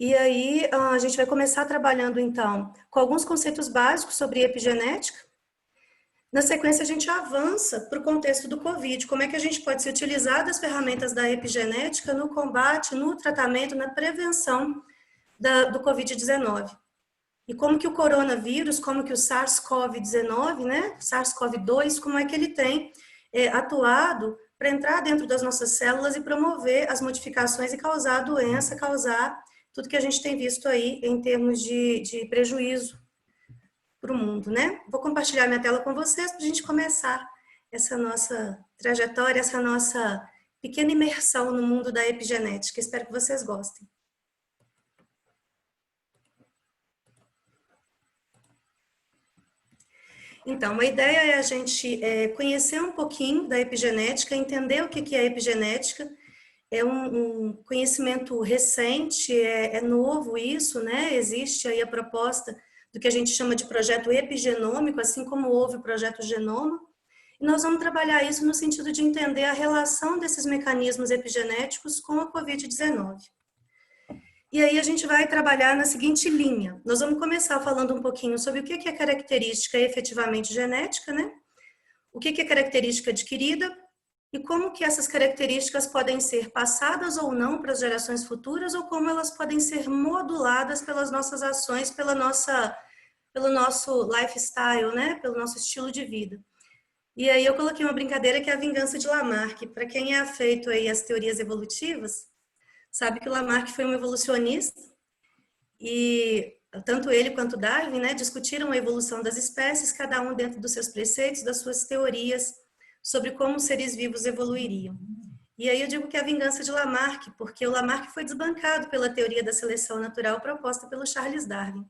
E aí, a gente vai começar trabalhando, então, com alguns conceitos básicos sobre epigenética. Na sequência, a gente avança para o contexto do Covid, como é que a gente pode se utilizar das ferramentas da epigenética no combate, no tratamento, na prevenção do Covid-19. E como que o coronavírus, como que o SARS-CoV-19, né, SARS-CoV-2, como é que ele tem atuado para entrar dentro das nossas células e promover as modificações e causar a doença, causar tudo que a gente tem visto aí em termos de prejuízo para o mundo, né? Vou compartilhar minha tela com vocês para a gente começar essa nossa trajetória, essa nossa pequena imersão no mundo da epigenética. Espero que vocês gostem. Então, a ideia é a gente conhecer um pouquinho da epigenética, entender o que é epigenética. É um conhecimento recente, é novo isso, né? Existe aí a proposta do que a gente chama de projeto epigenômico, assim como houve o projeto Genoma. E nós vamos trabalhar isso no sentido de entender a relação desses mecanismos epigenéticos com a Covid-19. E aí a gente vai trabalhar na seguinte linha. Nós vamos começar falando um pouquinho sobre o que é característica efetivamente genética, né? O que é característica adquirida e como que essas características podem ser passadas ou não para as gerações futuras ou como elas podem ser moduladas pelas nossas ações, pelo nosso lifestyle, né? Pelo nosso estilo de vida. E aí eu coloquei uma brincadeira que é a vingança de Lamarck. Para quem é afeito aí às teorias evolutivas, sabe que o Lamarck foi um evolucionista e tanto ele quanto Darwin, né, discutiram a evolução das espécies, cada um dentro dos seus preceitos, das suas teorias sobre como os seres vivos evoluiriam. E aí eu digo que é a vingança de Lamarck, porque o Lamarck foi desbancado pela teoria da seleção natural proposta pelo Charles Darwin.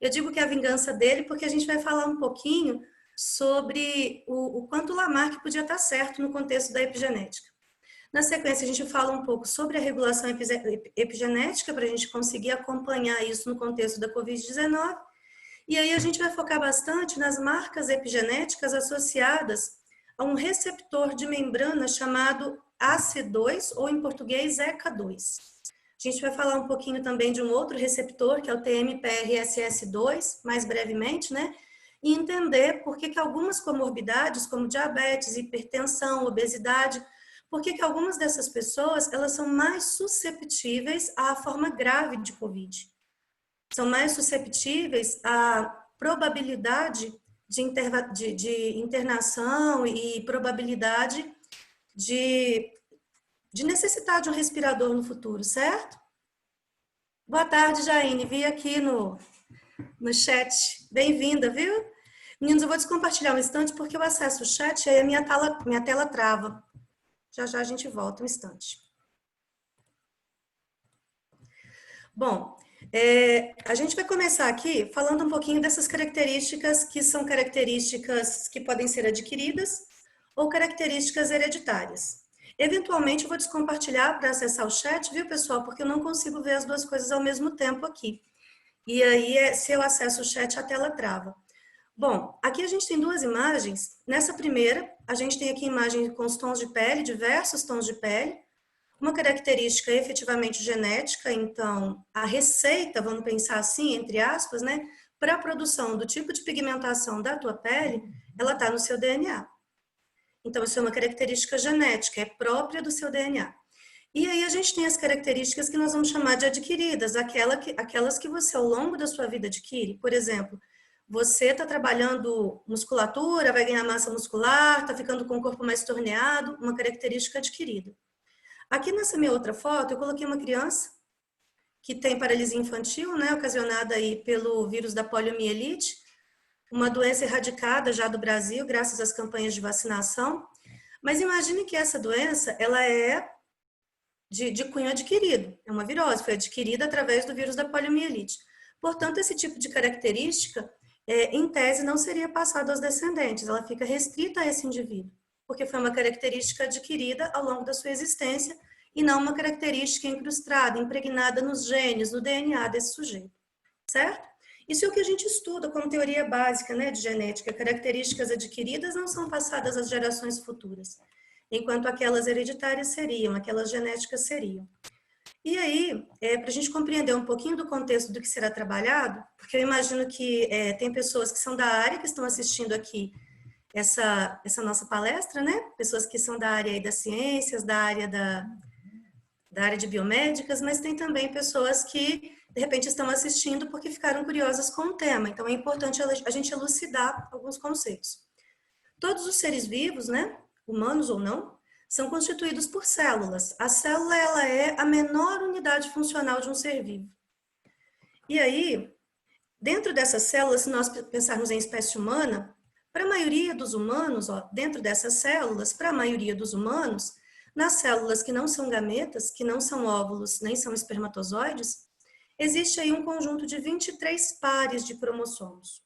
Eu digo que é a vingança dele porque a gente vai falar um pouquinho sobre o quanto o Lamarck podia estar certo no contexto da epigenética. Na sequência, a gente fala um pouco sobre a regulação epigenética, para a gente conseguir acompanhar isso no contexto da Covid-19. E aí a gente vai focar bastante nas marcas epigenéticas associadas a um receptor de membrana chamado AC2, ou em português ECA2. A gente vai falar um pouquinho também de um outro receptor, que é o TMPRSS2, mais brevemente, né? E entender por que algumas comorbidades, como diabetes, hipertensão, obesidade, por que algumas dessas pessoas, elas são mais susceptíveis à forma grave de Covid. São mais susceptíveis à probabilidade de internação e probabilidade de necessitar de um respirador no futuro, certo? Boa tarde, Jaine. Vi aqui no chat. Bem-vinda, viu? Meninos, eu vou descompartilhar um instante porque eu acesso o chat e aí a minha tela trava. Já já a gente volta um instante. Bom, a gente vai começar aqui falando um pouquinho dessas características que são características que podem ser adquiridas ou características hereditárias. Eventualmente eu vou descompartilhar para acessar o chat, viu, pessoal? Porque eu não consigo ver as duas coisas ao mesmo tempo aqui. E aí, se eu acesso o chat, a tela trava. Bom, aqui a gente tem duas imagens. Nessa primeira, a gente tem aqui imagem com os tons de pele, diversos tons de pele, uma característica efetivamente genética, então a receita, vamos pensar assim, entre aspas, né, para a produção do tipo de pigmentação da tua pele, ela está no seu DNA. Então, isso é uma característica genética, é própria do seu DNA. E aí a gente tem as características que nós vamos chamar de adquiridas, aquelas que você ao longo da sua vida adquire. Por exemplo, você está trabalhando musculatura, vai ganhar massa muscular, está ficando com o corpo mais torneado, uma característica adquirida. Aqui nessa minha outra foto, eu coloquei uma criança que tem paralisia infantil, né, ocasionada aí pelo vírus da poliomielite, uma doença erradicada já do Brasil, graças às campanhas de vacinação. Mas imagine que essa doença, ela é de cunho adquirido, é uma virose, foi adquirida através do vírus da poliomielite. Portanto, esse tipo de característica, em tese, não seria passado aos descendentes, ela fica restrita a esse indivíduo, porque foi uma característica adquirida ao longo da sua existência e não uma característica incrustada, impregnada nos genes, no DNA desse sujeito, certo? Isso é o que a gente estuda como teoria básica, né, de genética. Características adquiridas não são passadas às gerações futuras, enquanto aquelas hereditárias seriam, aquelas genéticas seriam. E aí, para a gente compreender um pouquinho do contexto do que será trabalhado, porque eu imagino que tem pessoas que são da área que estão assistindo aqui essa nossa palestra, né? Pessoas que são da área aí das ciências, da área de biomédicas, mas tem também pessoas que, de repente, estão assistindo porque ficaram curiosas com o tema. Então, é importante a gente elucidar alguns conceitos. Todos os seres vivos, né, humanos ou não, são constituídos por células. A célula, ela é a menor unidade funcional de um ser vivo. E aí, dentro dessas células, se nós pensarmos em espécie humana, para a maioria dos humanos, ó, dentro dessas células, para a maioria dos humanos, nas células que não são gametas, que não são óvulos, nem são espermatozoides, existe aí um conjunto de 23 pares de cromossomos.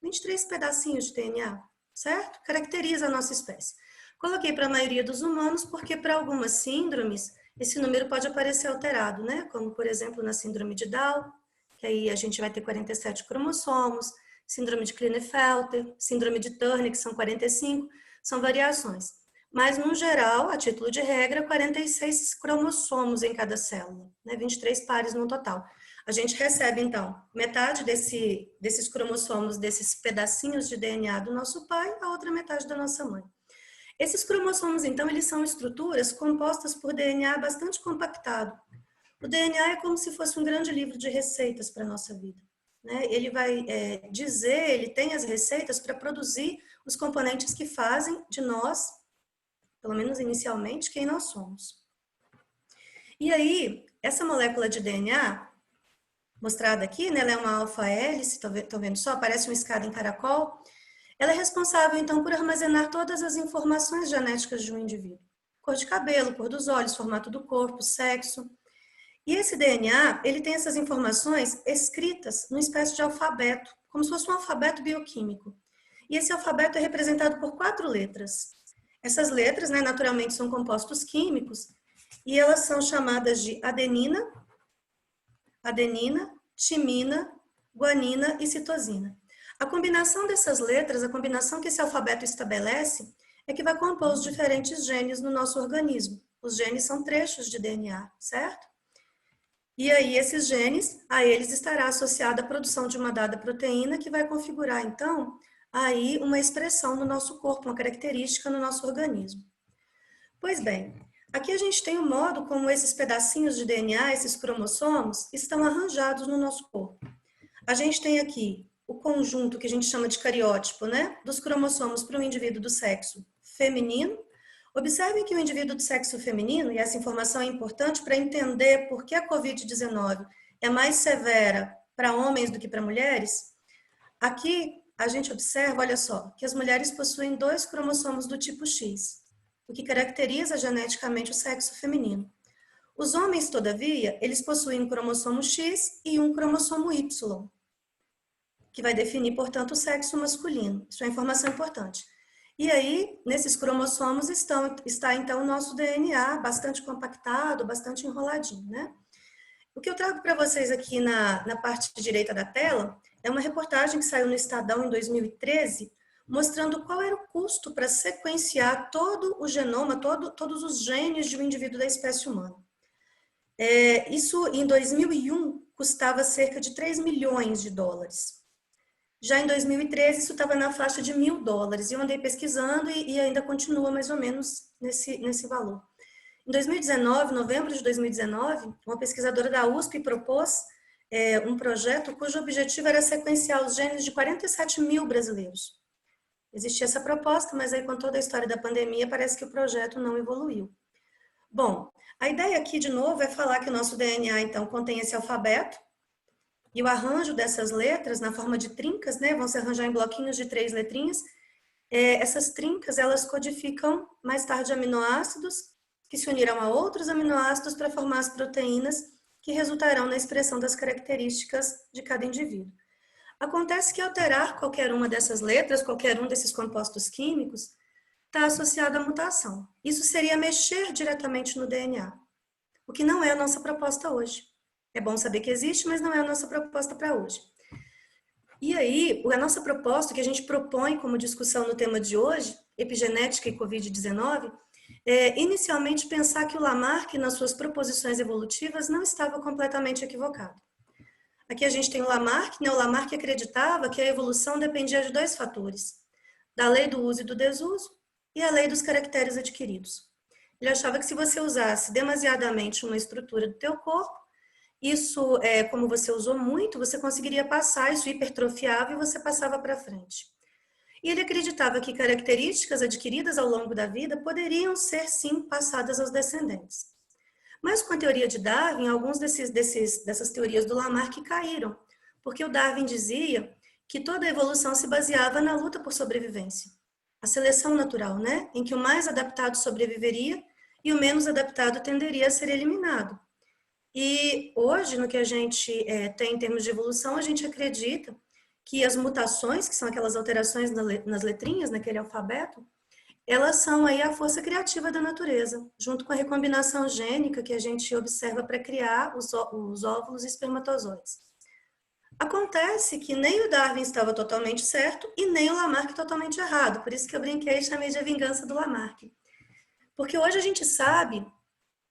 23 pedacinhos de DNA, certo? Caracteriza a nossa espécie. Coloquei para a maioria dos humanos porque para algumas síndromes esse número pode aparecer alterado, né? Como, por exemplo, na síndrome de Down, que aí a gente vai ter 47 cromossomos, síndrome de Klinefelter, síndrome de Turner, que são 45, são variações. Mas, no geral, a título de regra, 46 cromossomos em cada célula, né? 23 pares no total. A gente recebe, então, metade desses cromossomos, desses pedacinhos de DNA do nosso pai, a outra metade da nossa mãe. Esses cromossomos, então, eles são estruturas compostas por DNA bastante compactado. O DNA é como se fosse um grande livro de receitas para a nossa vida, né? Ele vai ele tem as receitas para produzir os componentes que fazem de nós, pelo menos inicialmente, quem nós somos. E aí, essa molécula de DNA, mostrada aqui, né, ela é uma alfa-hélice, estão vendo só? Parece uma escada em caracol. Ela é responsável, então, por armazenar todas as informações genéticas de um indivíduo. Cor de cabelo, cor dos olhos, formato do corpo, sexo. E esse DNA, ele tem essas informações escritas numa espécie de alfabeto, como se fosse um alfabeto bioquímico. E esse alfabeto é representado por 4 letras. Essas letras, né, naturalmente, são compostos químicos, e elas são chamadas de adenina, timina, guanina e citosina. A combinação dessas letras, a combinação que esse alfabeto estabelece, é que vai compor os diferentes genes no nosso organismo. Os genes são trechos de DNA, certo? E aí, esses genes, a eles estará associada a produção de uma dada proteína que vai configurar, então, aí uma expressão no nosso corpo, uma característica no nosso organismo. Pois bem, aqui a gente tem o modo como esses pedacinhos de DNA, esses cromossomos, estão arranjados no nosso corpo. A gente tem aqui o conjunto que a gente chama de cariótipo, né, dos cromossomos para o indivíduo do sexo feminino. Observem que o indivíduo do sexo feminino, e essa informação é importante para entender por que a Covid-19 é mais severa para homens do que para mulheres, aqui a gente observa, olha só, que as mulheres possuem 2 cromossomos do tipo X, o que caracteriza geneticamente o sexo feminino. Os homens, todavia, eles possuem um cromossomo X e um cromossomo Y, que vai definir, portanto, o sexo masculino. Isso é informação importante. E aí, nesses cromossomos está então o nosso DNA bastante compactado, bastante enroladinho, né? O que eu trago para vocês aqui na parte direita da tela é uma reportagem que saiu no Estadão em 2013, mostrando qual era o custo para sequenciar todo o genoma, todos os genes de um indivíduo da espécie humana. Isso, em 2001, custava cerca de 3 milhões de dólares. Já em 2013, isso estava na faixa de $1.000. E eu andei pesquisando e ainda continua mais ou menos nesse valor. Em 2019, novembro de 2019, uma pesquisadora da USP propôs um projeto cujo objetivo era sequenciar os genes de 47 mil brasileiros. Existia essa proposta, mas aí com toda a história da pandemia, parece que o projeto não evoluiu. Bom, a ideia aqui, de novo, é falar que o nosso DNA, então, contém esse alfabeto, e o arranjo dessas letras, na forma de trincas, né, vão se arranjar em bloquinhos de 3 letrinhas. Essas trincas, elas codificam mais tarde aminoácidos que se unirão a outros aminoácidos para formar as proteínas que resultarão na expressão das características de cada indivíduo. Acontece que alterar qualquer uma dessas letras, qualquer um desses compostos químicos, está associado à mutação. Isso seria mexer diretamente no DNA, o que não é a nossa proposta hoje. É bom saber que existe, mas não é a nossa proposta para hoje. E aí, a nossa proposta, que a gente propõe como discussão no tema de hoje, epigenética e Covid-19, inicialmente pensar que o Lamarck, nas suas proposições evolutivas, não estava completamente equivocado. Aqui a gente tem o Lamarck, né? O Lamarck acreditava que a evolução dependia de dois fatores, da lei do uso e do desuso e a lei dos caracteres adquiridos. Ele achava que se você usasse demasiadamente uma estrutura do teu corpo, isso, como você usou muito, você conseguiria passar, isso hipertrofiava e você passava para frente. E ele acreditava que características adquiridas ao longo da vida poderiam ser, sim, passadas aos descendentes. Mas com a teoria de Darwin, alguns dessas teorias do Lamarck caíram, porque o Darwin dizia que toda a evolução se baseava na luta por sobrevivência. A seleção natural, né? Em que o mais adaptado sobreviveria e o menos adaptado tenderia a ser eliminado. E hoje, no que a gente tem em termos de evolução, a gente acredita que as mutações, que são aquelas alterações nas letrinhas, naquele alfabeto, elas são aí a força criativa da natureza, junto com a recombinação gênica que a gente observa para criar os óvulos e espermatozoides. Acontece que nem o Darwin estava totalmente certo e nem o Lamarck totalmente errado, por isso que eu brinquei e chamei de A Vingança do Lamarck. Porque hoje a gente sabe,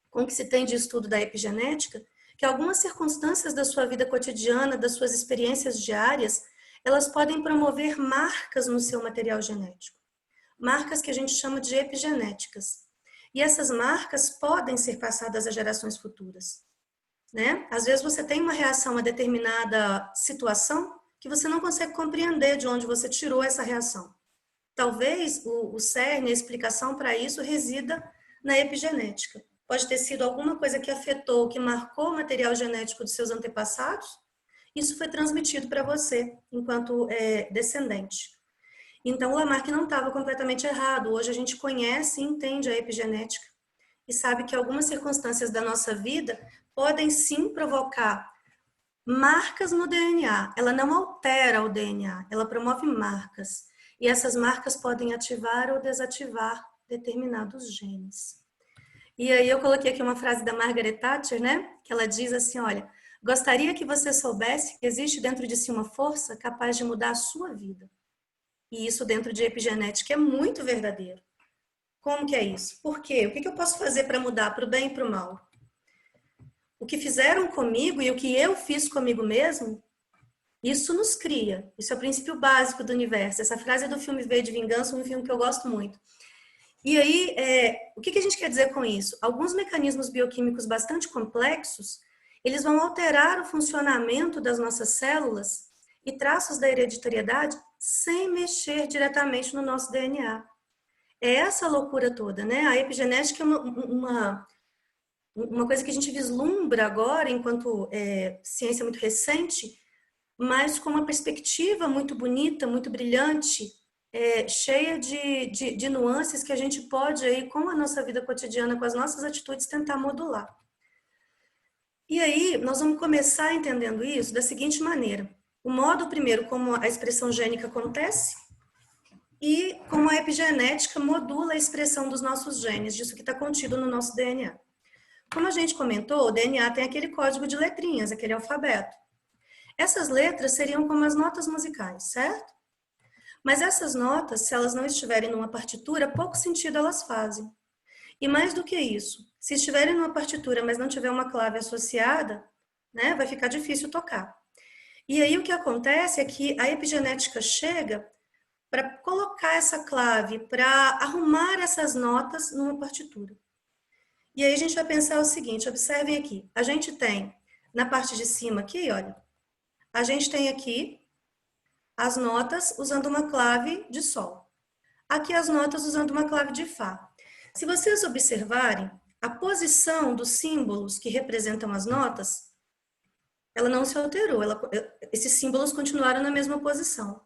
com o que se tem de estudo da epigenética, que algumas circunstâncias da sua vida cotidiana, das suas experiências diárias, elas podem promover marcas no seu material genético. Marcas que a gente chama de epigenéticas. E essas marcas podem ser passadas a gerações futuras, né? Às vezes você tem uma reação a determinada situação que você não consegue compreender de onde você tirou essa reação. Talvez o cerne, a explicação para isso resida na epigenética. Pode ter sido alguma coisa que afetou, que marcou o material genético dos seus antepassados, isso foi transmitido para você, enquanto descendente. Então, o Lamarck não estava completamente errado. Hoje a gente conhece e entende a epigenética e sabe que algumas circunstâncias da nossa vida podem sim provocar marcas no DNA. Ela não altera o DNA, ela promove marcas. E essas marcas podem ativar ou desativar determinados genes. E aí eu coloquei aqui uma frase da Margaret Thatcher, né? Que ela diz assim, olha, gostaria que você soubesse que existe dentro de si uma força capaz de mudar a sua vida. E isso dentro de epigenética é muito verdadeiro. Como que é isso? Por quê? O que eu posso fazer para mudar para o bem e para o mal? O que fizeram comigo e o que eu fiz comigo mesmo, isso nos cria. Isso é o princípio básico do universo. Essa frase é do filme V de Vingança, um filme que eu gosto muito. E aí, o que a gente quer dizer com isso? Alguns mecanismos bioquímicos bastante complexos, eles vão alterar o funcionamento das nossas células e traços da hereditariedade sem mexer diretamente no nosso DNA. É essa loucura toda, né? A epigenética é uma coisa que a gente vislumbra agora, enquanto ciência muito recente, mas com uma perspectiva muito bonita, muito brilhante, cheia de nuances que a gente pode, aí, com a nossa vida cotidiana, com as nossas atitudes, tentar modular. E aí, nós vamos começar entendendo isso da seguinte maneira. O modo, primeiro, como a expressão gênica acontece e como a epigenética modula a expressão dos nossos genes, disso que está contido no nosso DNA. Como a gente comentou, o DNA tem aquele código de letrinhas, aquele alfabeto. Essas letras seriam como as notas musicais, certo? Mas essas notas, se elas não estiverem numa partitura, pouco sentido elas fazem. E mais do que isso, se estiverem numa partitura, mas não tiver uma clave associada, né, vai ficar difícil tocar. E aí o que acontece é que a epigenética chega para colocar essa clave, para arrumar essas notas numa partitura. E aí a gente vai pensar o seguinte, observem aqui, a gente tem na parte de cima aqui, olha, a gente tem aqui as notas usando uma clave de sol. Aqui as notas usando uma clave de fá. Se vocês observarem, a posição dos símbolos que representam as notas, ela não se alterou, esses símbolos continuaram na mesma posição.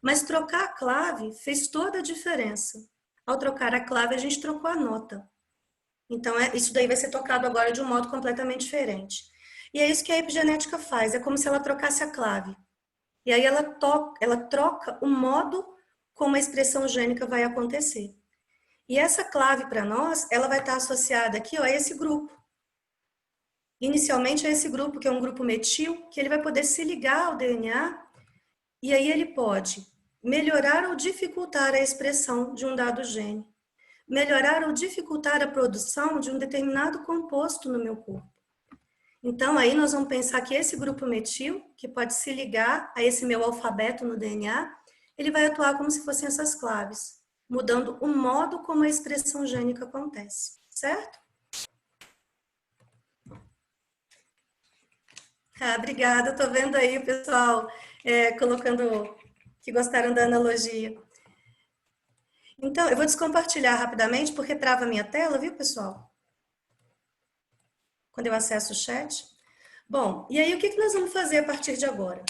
Mas trocar a clave fez toda a diferença. Ao trocar a clave, a gente trocou a nota. Então, isso daí vai ser tocado agora de um modo completamente diferente. E é isso que a epigenética faz, é como se ela trocasse a clave. E aí ela troca o modo como a expressão gênica vai acontecer. E essa clave para nós, ela vai estar associada aqui, ó, a esse grupo. Inicialmente a esse grupo, que é um grupo metil, que ele vai poder se ligar ao DNA, e aí ele pode melhorar ou dificultar a expressão de um dado gene. melhorar ou dificultar a produção de um determinado composto no meu corpo. Então, aí nós vamos pensar que esse grupo metil, que pode se ligar a esse meu alfabeto no DNA, ele vai atuar como se fossem essas claves, mudando o modo como a expressão gênica acontece, certo? Ah, obrigada, tô vendo aí o pessoal colocando que gostaram da analogia. Então, eu vou descompartilhar rapidamente, porque trava a minha tela, viu, pessoal? Quando eu acesso o chat. Bom, e aí o que nós vamos fazer a partir de agora?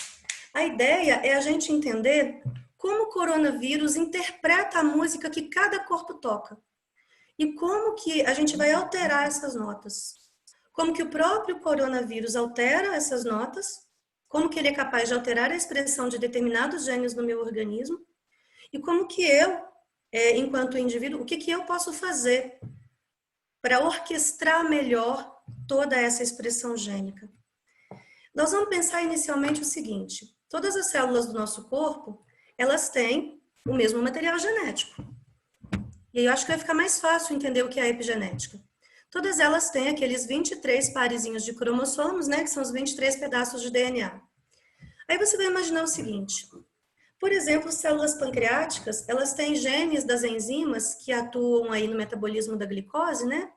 A ideia é a gente entender como o coronavírus interpreta a música que cada corpo toca. E como que a gente vai alterar essas notas. Como que o próprio coronavírus altera essas notas, como que ele é capaz de alterar a expressão de determinados genes no meu organismo, e como que eu, enquanto indivíduo, o que eu posso fazer para orquestrar melhor toda essa expressão gênica. Nós vamos pensar inicialmente o seguinte: todas as células do nosso corpo, elas têm o mesmo material genético. E aí eu acho que vai ficar mais fácil entender o que é a epigenética. Todas elas têm aqueles 23 parezinhos de cromossomos, né, que são os 23 pedaços de DNA. Aí você vai imaginar o seguinte: por exemplo, células pancreáticas, elas têm genes das enzimas que atuam aí no metabolismo da glicose, né?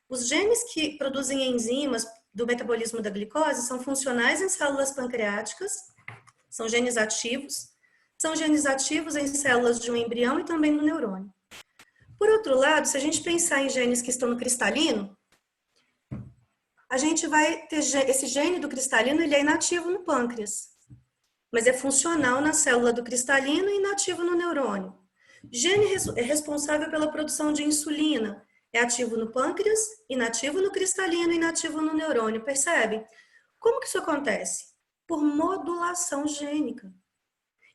Os genes que produzem enzimas do metabolismo da glicose são funcionais em células pancreáticas, são genes ativos em células de um embrião e também no neurônio. Por outro lado, se a gente pensar em genes que estão no cristalino, a gente vai ter esse gene do cristalino, ele é inativo no pâncreas, mas é funcional na célula do cristalino e inativo no neurônio. Gene é responsável pela produção de insulina, é ativo no pâncreas, inativo no cristalino e inativo no neurônio, percebe? Como que isso acontece? Por modulação gênica.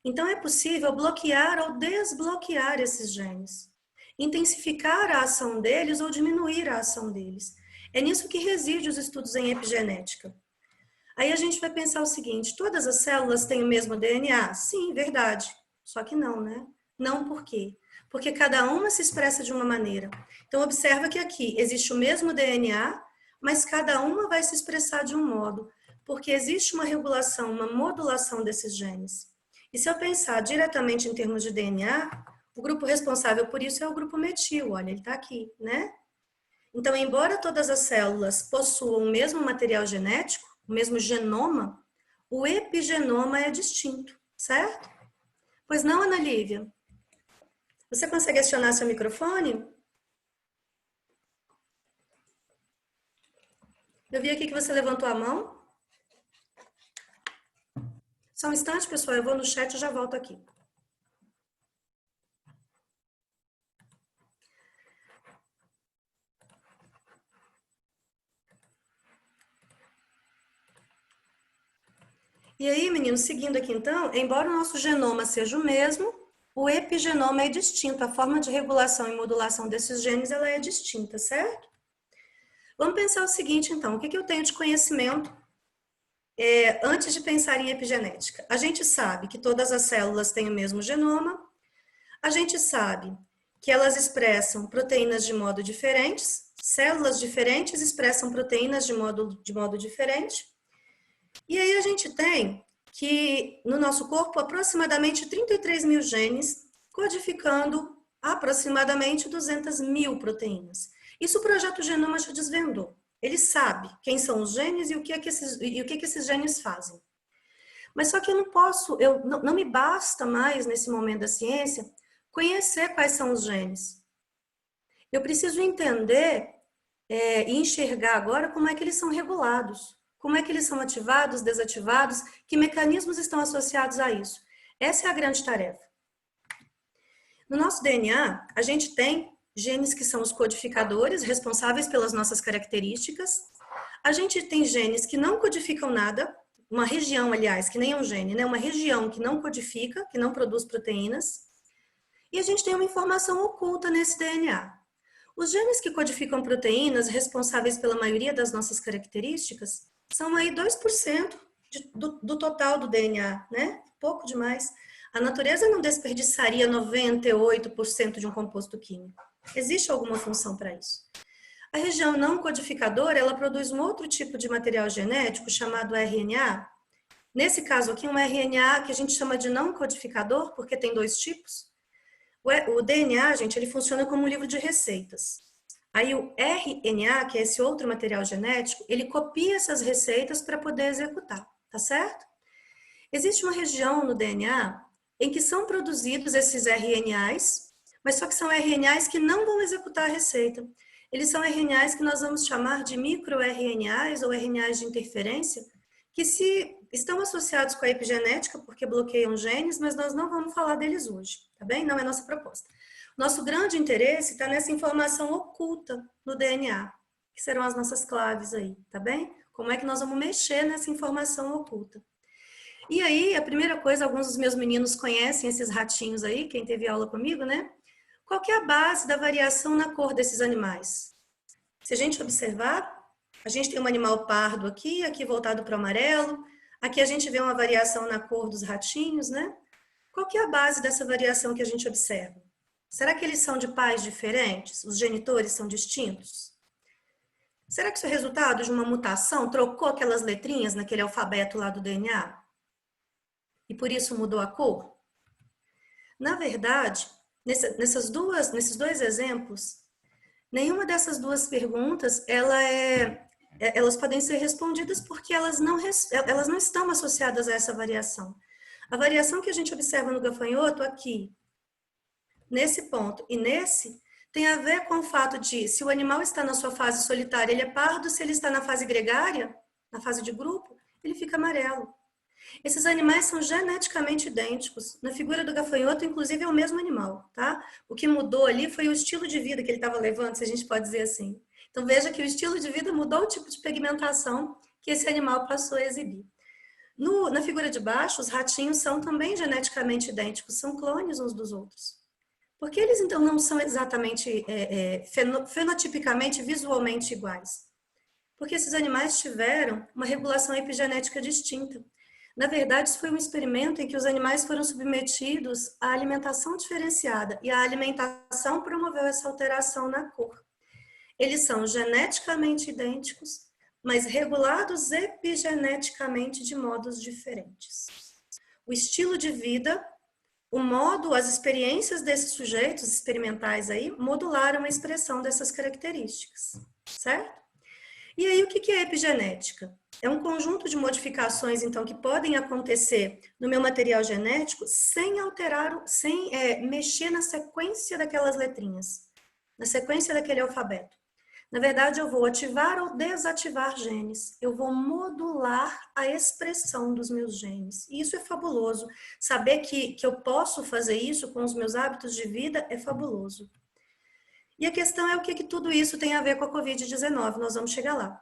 Então é possível bloquear ou desbloquear esses genes, intensificar a ação deles ou diminuir a ação deles. É nisso que reside os estudos em epigenética. Aí a gente vai pensar o seguinte: todas as células têm o mesmo DNA? Sim, verdade. Só que não, né? Não por quê? Porque cada uma se expressa de uma maneira. Então observa que aqui existe o mesmo DNA, mas cada uma vai se expressar de um modo, porque existe uma regulação, uma modulação desses genes. E se eu pensar diretamente em termos de DNA, o grupo responsável por isso é o grupo metil, olha, ele está aqui, né? Então, embora todas as células possuam o mesmo material genético, o mesmo genoma, o epigenoma é distinto, certo? Pois não, Ana Lívia? Você consegue acionar seu microfone? Eu vi aqui que você levantou a mão. Só um instante, pessoal, eu vou no chat e já volto aqui. E aí, meninos, seguindo aqui então, embora o nosso genoma seja o mesmo, o epigenoma é distinto, a forma de regulação e modulação desses genes ela é distinta, certo? Vamos pensar o seguinte então, o que eu tenho de conhecimento antes de pensar em epigenética? A gente sabe que todas as células têm o mesmo genoma, a gente sabe que elas expressam proteínas de modo diferentes, células diferentes expressam proteínas de modo diferente, e aí a gente tem que no nosso corpo aproximadamente 33 mil genes, codificando aproximadamente 200 mil proteínas. Isso o Projeto Genoma já desvendou. Ele sabe quem são os genes e o que esses genes fazem. Mas só que eu não posso, não me basta mais, nesse momento da ciência, conhecer quais são os genes. Eu preciso entender e enxergar agora como é que eles são regulados, como é que eles são ativados, desativados, que mecanismos estão associados a isso. Essa é a grande tarefa. No nosso DNA, a gente tem genes que são os codificadores, responsáveis pelas nossas características. A gente tem genes que não codificam nada, uma região, aliás, que nem é um gene, né? Uma região que não codifica, que não produz proteínas. E a gente tem uma informação oculta nesse DNA. Os genes que codificam proteínas, responsáveis pela maioria das nossas características, são aí 2% do total do DNA, né? Pouco demais. A natureza não desperdiçaria 98% de um composto químico. Existe alguma função para isso. A região não codificadora, ela produz um outro tipo de material genético chamado RNA. Nesse caso aqui, um RNA que a gente chama de não codificador, porque tem dois tipos. O DNA, gente, ele funciona como um livro de receitas. Aí o RNA, que é esse outro material genético, ele copia essas receitas para poder executar, tá certo? Existe uma região no DNA em que são produzidos esses RNAs, mas só que são RNAs que não vão executar a receita. Eles são RNAs que nós vamos chamar de microRNAs ou RNAs de interferência, que se estão associados com a epigenética porque bloqueiam genes, mas nós não vamos falar deles hoje, tá bem? Não é nossa proposta. Nosso grande interesse está nessa informação oculta no DNA, que serão as nossas claves aí, tá bem? Como é que nós vamos mexer nessa informação oculta? E aí, a primeira coisa, alguns dos meus meninos conhecem esses ratinhos aí, quem teve aula comigo, né? Qual que é a base da variação na cor desses animais? Se a gente observar, a gente tem um animal pardo aqui, aqui voltado para o amarelo, aqui a gente vê uma variação na cor dos ratinhos, né? Qual que é a base dessa variação que a gente observa? Será que eles são de pais diferentes? Os genitores são distintos? Será que isso é resultado de uma mutação? Trocou aquelas letrinhas naquele alfabeto lá do DNA? E por isso mudou a cor? Na verdade, nesses dois exemplos, nenhuma dessas duas perguntas, elas podem ser respondidas porque elas não estão associadas a essa variação. A variação que a gente observa no gafanhoto aqui, nesse ponto e nesse, tem a ver com o fato de, se o animal está na sua fase solitária, ele é pardo; se ele está na fase gregária, na fase de grupo, ele fica amarelo. Esses animais são geneticamente idênticos. Na figura do gafanhoto, inclusive, é o mesmo animal, tá? O que mudou ali foi o estilo de vida que ele estava levando, se a gente pode dizer assim. Então, veja que o estilo de vida mudou o tipo de pigmentação que esse animal passou a exibir. Na figura de baixo, os ratinhos são também geneticamente idênticos, são clones uns dos outros. Por que eles, então, não são exatamente, fenotipicamente, visualmente iguais? Porque esses animais tiveram uma regulação epigenética distinta. Na verdade, isso foi um experimento em que os animais foram submetidos à alimentação diferenciada, e a alimentação promoveu essa alteração na cor. Eles são geneticamente idênticos, mas regulados epigeneticamente de modos diferentes. O estilo de vida, o modo, as experiências desses sujeitos experimentais aí modularam a expressão dessas características, certo? E aí, o que é epigenética? É um conjunto de modificações, então, que podem acontecer no meu material genético sem mexer na sequência daquelas letrinhas, na sequência daquele alfabeto. Na verdade, eu vou ativar ou desativar genes. Eu vou modular a expressão dos meus genes. E isso é fabuloso. Saber que eu posso fazer isso com os meus hábitos de vida é fabuloso. E a questão é o que tudo isso tem a ver com a Covid-19. Nós vamos chegar lá.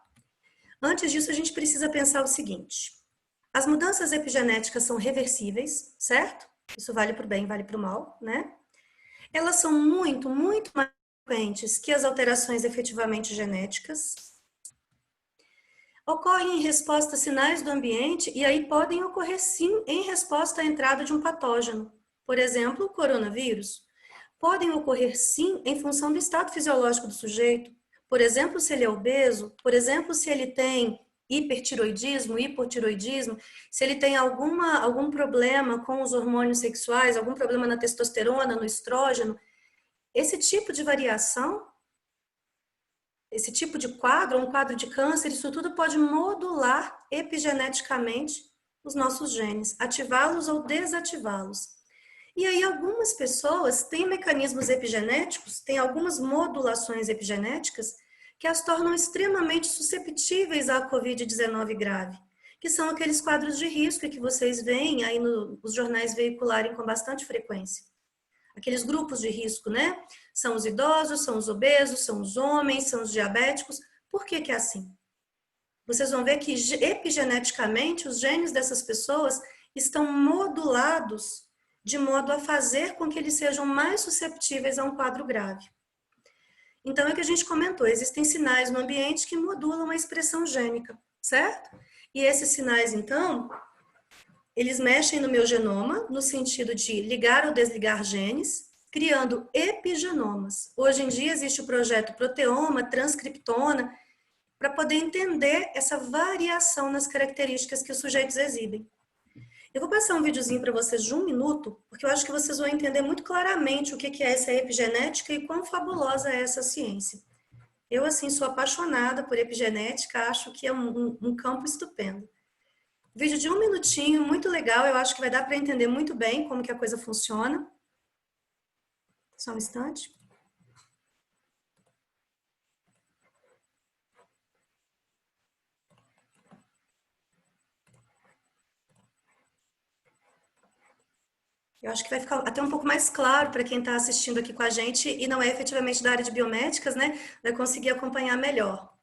Antes disso, a gente precisa pensar o seguinte. As mudanças epigenéticas são reversíveis, certo? Isso vale para o bem, vale para o mal, né? Elas são muito, muito mais frequentes que as alterações efetivamente genéticas. Ocorrem em resposta a sinais do ambiente e aí podem ocorrer sim em resposta à entrada de um patógeno. Por exemplo, o coronavírus. Podem ocorrer sim em função do estado fisiológico do sujeito. Por exemplo, se ele é obeso, por exemplo, se ele tem hipertiroidismo, hipotiroidismo, se ele tem algum problema com os hormônios sexuais, algum problema na testosterona, no estrógeno. Esse tipo de variação, esse tipo de quadro, um quadro de câncer, isso tudo pode modular epigeneticamente os nossos genes, ativá-los ou desativá-los. E aí algumas pessoas têm mecanismos epigenéticos, têm algumas modulações epigenéticas que as tornam extremamente susceptíveis à Covid-19 grave, que são aqueles quadros de risco que vocês veem aí nos jornais veicularem com bastante frequência. Aqueles grupos de risco, né? São os idosos, são os obesos, são os homens, são os diabéticos. Por que é assim? Vocês vão ver que epigeneticamente os genes dessas pessoas estão modulados de modo a fazer com que eles sejam mais susceptíveis a um quadro grave. Então, é o que a gente comentou, existem sinais no ambiente que modulam a expressão gênica, certo? E esses sinais, então, eles mexem no meu genoma, no sentido de ligar ou desligar genes, criando epigenomas. Hoje em dia existe o projeto Proteoma, Transcriptona, para poder entender essa variação nas características que os sujeitos exibem. Eu vou passar um videozinho para vocês de 1 minuto, porque eu acho que vocês vão entender muito claramente o que é essa epigenética e quão fabulosa é essa ciência. Eu, assim, sou apaixonada por epigenética, acho que é um campo estupendo. Vídeo de 1 minutinho, muito legal, eu acho que vai dar para entender muito bem como que a coisa funciona. Só um instante. Eu acho que vai ficar até um pouco mais claro para quem está assistindo aqui com a gente e não é efetivamente da área de biomédicas, né? Vai conseguir acompanhar melhor.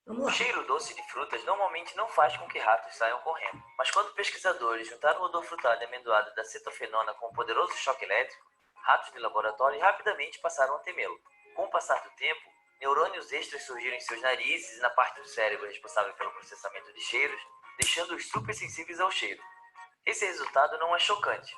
Vamos lá. O cheiro doce de frutas normalmente não faz com que ratos saiam correndo. Mas quando pesquisadores juntaram o odor frutado e amendoado da cetofenona com um poderoso choque elétrico, ratos de laboratório rapidamente passaram a temê-lo. Com o passar do tempo, neurônios extras surgiram em seus narizes e na parte do cérebro responsável pelo processamento de cheiros, deixando-os super sensíveis ao cheiro. Esse resultado não é chocante,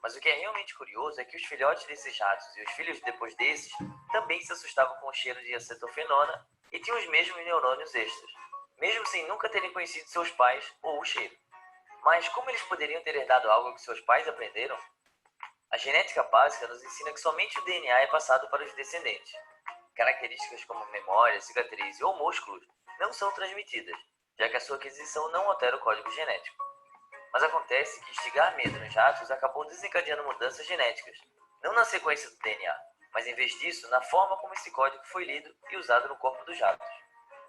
mas o que é realmente curioso é que os filhotes desses ratos e os filhos depois desses também se assustavam com o cheiro de acetofenona e tinham os mesmos neurônios extras, mesmo sem nunca terem conhecido seus pais ou o cheiro. Mas como eles poderiam ter herdado algo que seus pais aprenderam? A genética básica nos ensina que somente o DNA é passado para os descendentes. Características como memória, cicatriz ou músculos não são transmitidas, já que a sua aquisição não altera o código genético. Mas acontece que instigar medo nos ratos acabou desencadeando mudanças genéticas, não na sequência do DNA, mas em vez disso, na forma como esse código foi lido e usado no corpo dos ratos.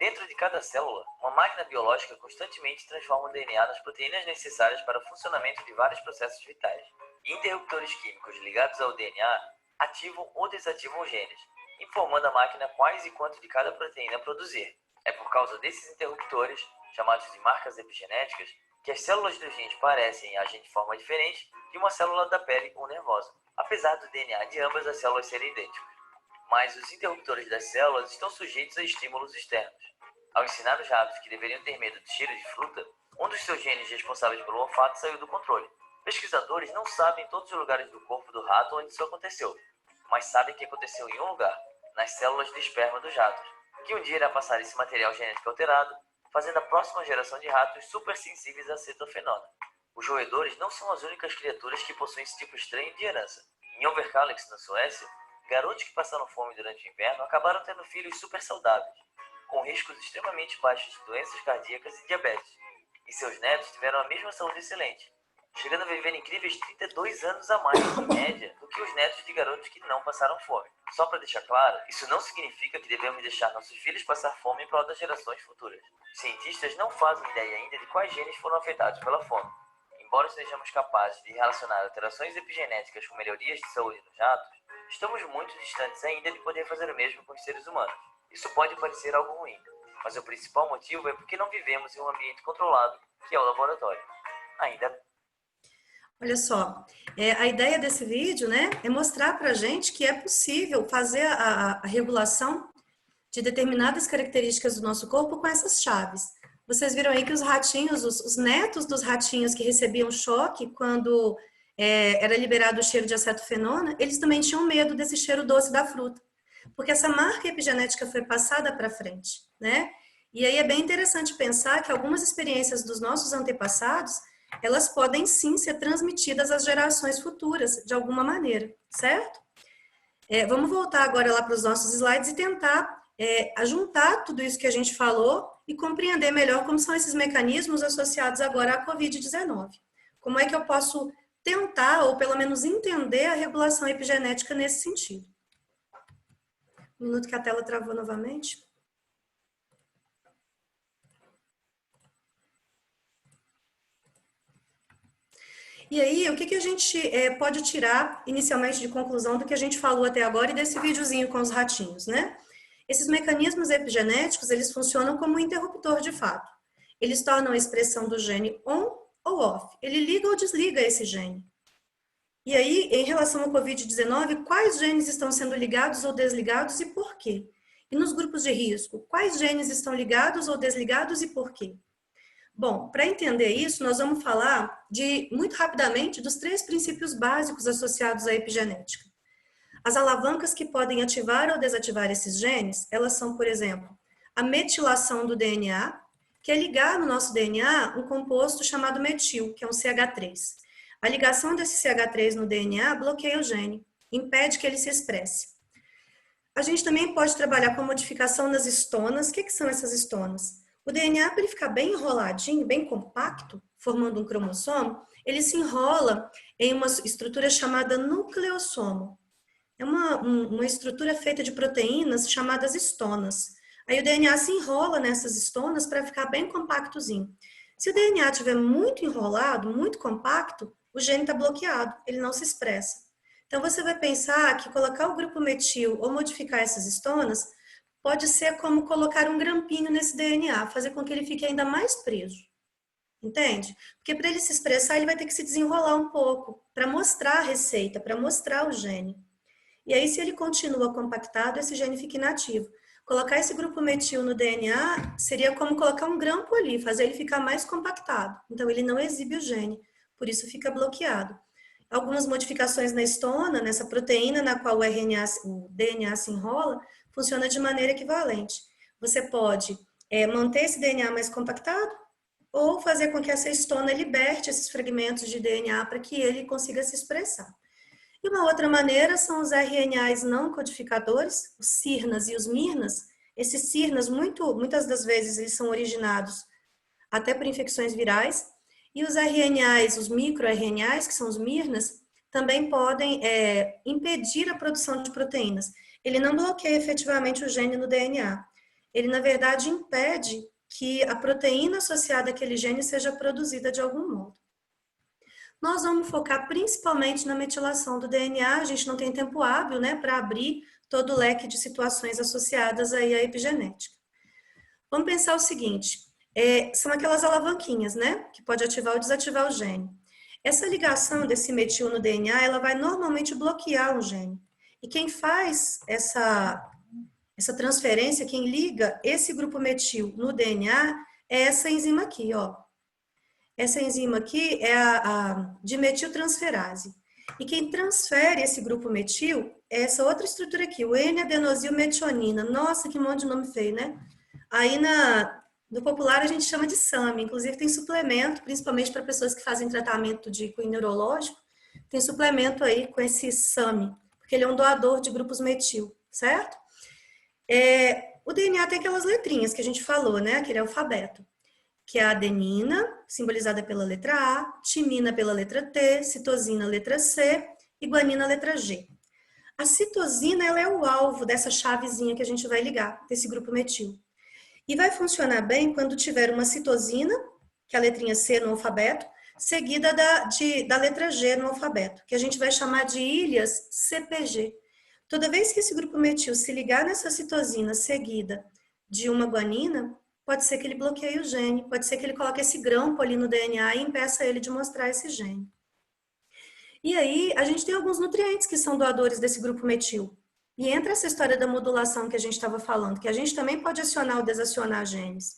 Dentro de cada célula, uma máquina biológica constantemente transforma o DNA nas proteínas necessárias para o funcionamento de vários processos vitais. E interruptores químicos ligados ao DNA ativam ou desativam os genes, informando a máquina quais e quanto de cada proteína produzir. É por causa desses interruptores, chamados de marcas epigenéticas, que as células dos rins parecem agir de forma diferente de uma célula da pele ou nervosa, apesar do DNA de ambas as células serem idênticos. Mas os interruptores das células estão sujeitos a estímulos externos. Ao ensinar os ratos que deveriam ter medo de cheiro de fruta, um dos seus genes responsáveis pelo olfato saiu do controle. Pesquisadores não sabem todos os lugares do corpo do rato onde isso aconteceu, mas sabem que aconteceu em um lugar, nas células de esperma dos ratos, que um dia irá passar esse material genético alterado, fazendo a próxima geração de ratos supersensíveis à cetofenona. Os roedores não são as únicas criaturas que possuem esse tipo estranho de herança. Em Överkalix, na Suécia, garotos que passaram fome durante o inverno acabaram tendo filhos super saudáveis, com riscos extremamente baixos de doenças cardíacas e diabetes. E seus netos tiveram a mesma saúde excelente, chegando a viver incríveis 32 anos a mais, em média, do que os netos de garotos que não passaram fome. Só para deixar claro, isso não significa que devemos deixar nossos filhos passar fome em prol das gerações futuras. Cientistas não fazem ideia ainda de quais genes foram afetados pela fome. Embora sejamos capazes de relacionar alterações epigenéticas com melhorias de saúde nos ratos, estamos muito distantes ainda de poder fazer o mesmo com os seres humanos. Isso pode parecer algo ruim, mas o principal motivo é porque não vivemos em um ambiente controlado, que é o laboratório. Ainda. Olha só, a ideia desse vídeo, né, é mostrar para a gente que é possível fazer a regulação de determinadas características do nosso corpo com essas chaves. Vocês viram aí que os ratinhos, os netos dos ratinhos que recebiam choque quando era liberado o cheiro de acetofenona, eles também tinham medo desse cheiro doce da fruta, porque essa marca epigenética foi passada para frente, né? E aí é bem interessante pensar que algumas experiências dos nossos antepassados, elas podem sim ser transmitidas às gerações futuras, de alguma maneira, certo? Vamos voltar agora lá para os nossos slides e tentar juntar tudo isso que a gente falou e compreender melhor como são esses mecanismos associados agora à Covid-19. Como é que eu posso tentar, ou pelo menos entender a regulação epigenética nesse sentido. Um minuto que a tela travou novamente. E aí, o que a gente pode tirar inicialmente de conclusão do que a gente falou até agora e desse videozinho com os ratinhos, né? Esses mecanismos epigenéticos, eles funcionam como um interruptor de fato. Eles tornam a expressão do gene on ou off. Ele liga ou desliga esse gene. E aí, em relação ao Covid-19, quais genes estão sendo ligados ou desligados e por quê? E nos grupos de risco, quais genes estão ligados ou desligados e por quê? Bom, para entender isso, nós vamos falar muito rapidamente dos 3 princípios básicos associados à epigenética. As alavancas que podem ativar ou desativar esses genes, elas são, por exemplo, a metilação do DNA, que é ligar no nosso DNA um composto chamado metil, que é um CH3. A ligação desse CH3 no DNA bloqueia o gene, impede que ele se expresse. A gente também pode trabalhar com a modificação das histonas. O que são essas histonas? O DNA, para ele ficar bem enroladinho, bem compacto, formando um cromossomo, ele se enrola em uma estrutura chamada nucleossomo. É uma estrutura feita de proteínas chamadas histonas. Aí o DNA se enrola nessas histonas para ficar bem compactozinho. Se o DNA estiver muito enrolado, muito compacto, o gene está bloqueado, ele não se expressa. Então você vai pensar que colocar o grupo metil ou modificar essas histonas pode ser como colocar um grampinho nesse DNA, fazer com que ele fique ainda mais preso. Entende? Porque para ele se expressar, ele vai ter que se desenrolar um pouco para mostrar a receita, para mostrar o gene. E aí, se ele continua compactado, esse gene fica inativo. Colocar esse grupo metil no DNA seria como colocar um grampo ali, fazer ele ficar mais compactado. Então, ele não exibe o gene, por isso fica bloqueado. Algumas modificações na histona, nessa proteína na qual o DNA se enrola, funciona de maneira equivalente. Você pode manter esse DNA mais compactado ou fazer com que essa histona liberte esses fragmentos de DNA para que ele consiga se expressar. E uma outra maneira são os RNAs não codificadores, os sirnas e os mirnas. Esses sirnas, muitas das vezes, eles são originados até por infecções virais. E os RNAs, os microRNAs, que são os mirnas, também podem impedir a produção de proteínas. Ele não bloqueia efetivamente o gene no DNA. Ele, na verdade, impede que a proteína associada àquele gene seja produzida de algum modo. Nós vamos focar principalmente na metilação do DNA, a gente não tem tempo hábil, né, para abrir todo o leque de situações associadas aí à epigenética. Vamos pensar o seguinte, são aquelas alavanquinhas, né, que pode ativar ou desativar o gene. Essa ligação desse metil no DNA, ela vai normalmente bloquear um gene. E quem faz essa transferência, quem liga esse grupo metil no DNA, é essa enzima aqui, ó. Essa enzima aqui é a dimetiltransferase. E quem transfere esse grupo metil é essa outra estrutura aqui, o N-adenosilmetionina. Nossa, que monte de nome feio, né? Aí no popular a gente chama de SAMe, inclusive tem suplemento, principalmente para pessoas que fazem tratamento de cunho neurológico, tem suplemento aí com esse SAMe, porque ele é um doador de grupos metil, certo? O DNA tem aquelas letrinhas que a gente falou, né? Aquele alfabeto, que é a adenina, simbolizada pela letra A, timina pela letra T, citosina, letra C, e guanina, letra G. A citosina, ela é o alvo dessa chavezinha que a gente vai ligar, desse grupo metil. E vai funcionar bem quando tiver uma citosina, que é a letrinha C no alfabeto, seguida da letra G no alfabeto, que a gente vai chamar de ilhas CPG. Toda vez que esse grupo metil se ligar nessa citosina seguida de uma guanina, pode ser que ele bloqueie o gene, pode ser que ele coloque esse grampo ali no DNA e impeça ele de mostrar esse gene. E aí, a gente tem alguns nutrientes que são doadores desse grupo metil. E entra essa história da modulação que a gente estava falando, que a gente também pode acionar ou desacionar genes.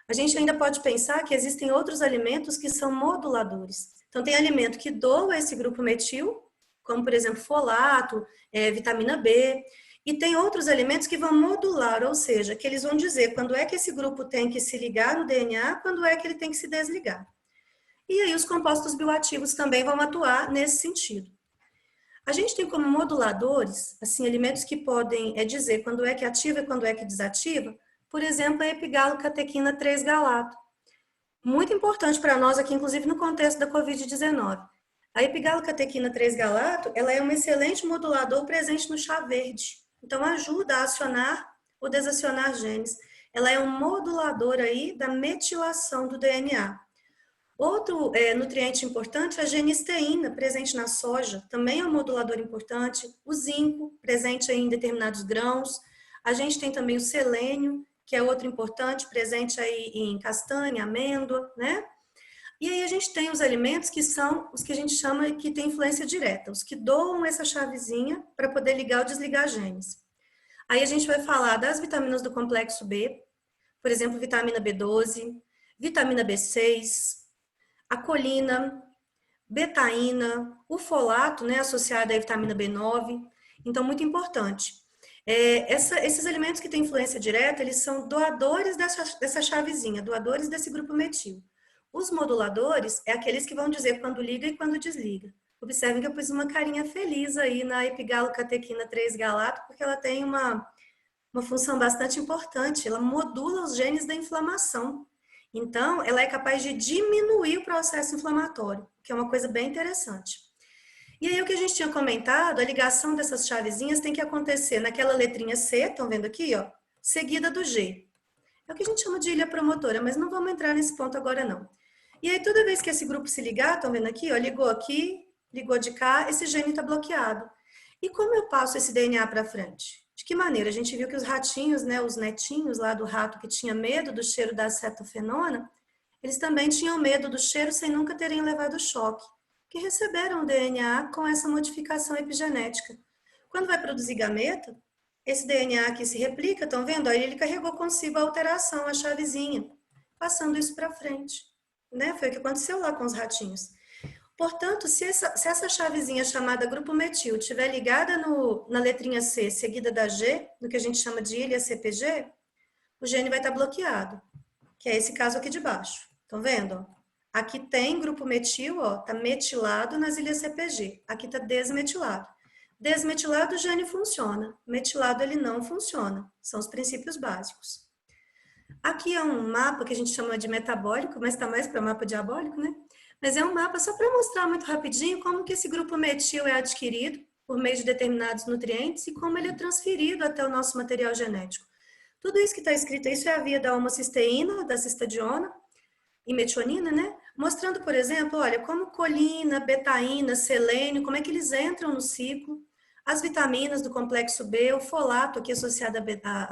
A gente ainda pode pensar que existem outros alimentos que são moduladores. Então, tem alimento que doa esse grupo metil, como, por exemplo, folato, vitamina B, e tem outros alimentos que vão modular, ou seja, que eles vão dizer quando é que esse grupo tem que se ligar no DNA, quando é que ele tem que se desligar. E aí os compostos bioativos também vão atuar nesse sentido. A gente tem como moduladores, assim, alimentos que podem dizer quando é que ativa e quando é que desativa, por exemplo, a epigalocatequina 3-galato. Muito importante para nós aqui, inclusive no contexto da Covid-19. A epigalocatequina 3-galato, ela é um excelente modulador presente no chá verde. Então, ajuda a acionar ou desacionar genes. Ela é um modulador aí da metilação do DNA. Outro nutriente importante é a genisteína, presente na soja, também é um modulador importante. O zinco, presente aí em determinados grãos. A gente tem também o selênio, que é outro importante, presente aí em castanha, amêndoa, né? E aí a gente tem os alimentos que são os que a gente chama que tem influência direta, os que doam essa chavezinha para poder ligar ou desligar genes. Aí a gente vai falar das vitaminas do complexo B, por exemplo, vitamina B12, vitamina B6, a colina, betaína, o folato, né, associado à vitamina B9. Então, muito importante. Esses alimentos que têm influência direta, eles são doadores dessa chavezinha, doadores desse grupo metil. Os moduladores é aqueles que vão dizer quando liga e quando desliga. Observem que eu pus uma carinha feliz aí na epigalocatequina 3-galato, porque ela tem uma função bastante importante, ela modula os genes da inflamação. Então, ela é capaz de diminuir o processo inflamatório, que é uma coisa bem interessante. E aí, o que a gente tinha comentado, a ligação dessas chavezinhas tem que acontecer naquela letrinha C, estão vendo aqui, ó, seguida do G. É o que a gente chama de ilha promotora, mas não vamos entrar nesse ponto agora, não. E aí, toda vez que esse grupo se ligar, estão vendo aqui, ó, ligou aqui, ligou de cá, esse gene está bloqueado. E como eu passo esse DNA para frente? De que maneira? A gente viu que os ratinhos, né, os netinhos lá do rato que tinha medo do cheiro da acetofenona, eles também tinham medo do cheiro sem nunca terem levado choque, que receberam o DNA com essa modificação epigenética. Quando vai produzir gameta, esse DNA aqui se replica, estão vendo? Aí ele carregou consigo a alteração, a chavezinha, passando isso para frente. Né? Foi o que aconteceu lá com os ratinhos. Portanto, se essa chavezinha chamada grupo metil estiver ligada na letrinha C, seguida da G, no que a gente chama de ilha CPG, o gene vai estar bloqueado, que é esse caso aqui de baixo. Estão vendo? Aqui tem grupo metil, ó, tá metilado nas ilhas CPG. Aqui tá desmetilado. Desmetilado o gene funciona, metilado ele não funciona. São os princípios básicos. Aqui é um mapa que a gente chama de metabólico, mas está mais para mapa diabólico, né? Mas é um mapa só para mostrar muito rapidinho como que esse grupo metil é adquirido por meio de determinados nutrientes e como ele é transferido até o nosso material genético. Tudo isso que está escrito, isso é a via da homocisteína, da cistadiona e metionina, né? Mostrando, por exemplo, olha, como colina, betaína, selênio, como é que eles entram no ciclo, as vitaminas do complexo B, o folato aqui associado a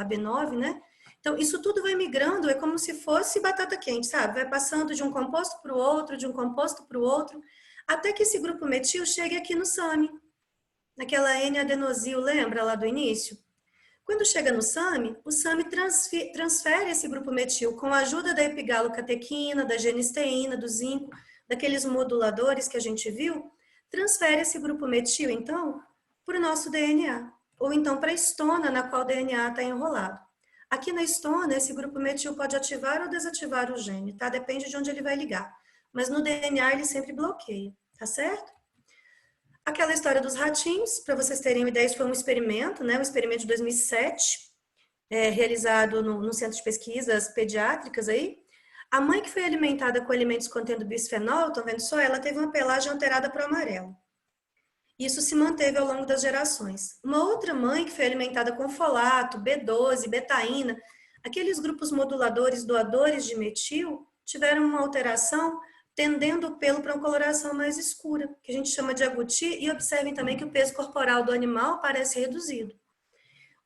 B9, né? Então, isso tudo vai migrando, é como se fosse batata quente, sabe? Vai passando de um composto para o outro, de um composto para o outro, até que esse grupo metil chegue aqui no SAMe, naquela N-adenosil, lembra lá do início? Quando chega no SAMe, o SAMe transfere esse grupo metil com a ajuda da epigalocatequina, da genisteína, do zinco, daqueles moduladores que a gente viu, transfere esse grupo metil, então, para o nosso DNA, ou então para a histona na qual o DNA está enrolado. Aqui na histona, esse grupo metil pode ativar ou desativar o gene, tá? Depende de onde ele vai ligar. Mas no DNA ele sempre bloqueia, tá certo? Aquela história dos ratinhos, para vocês terem uma ideia, isso foi um experimento, né? Um experimento de 2007, realizado no Centro de Pesquisas Pediátricas aí. A mãe que foi alimentada com alimentos contendo bisfenol, estão vendo só? Ela teve uma pelagem alterada para o amarelo. Isso se manteve ao longo das gerações. Uma outra mãe que foi alimentada com folato, B12, betaína, aqueles grupos moduladores doadores de metil, tiveram uma alteração tendendo o pelo para uma coloração mais escura, que a gente chama de agouti, e observem também que o peso corporal do animal parece reduzido.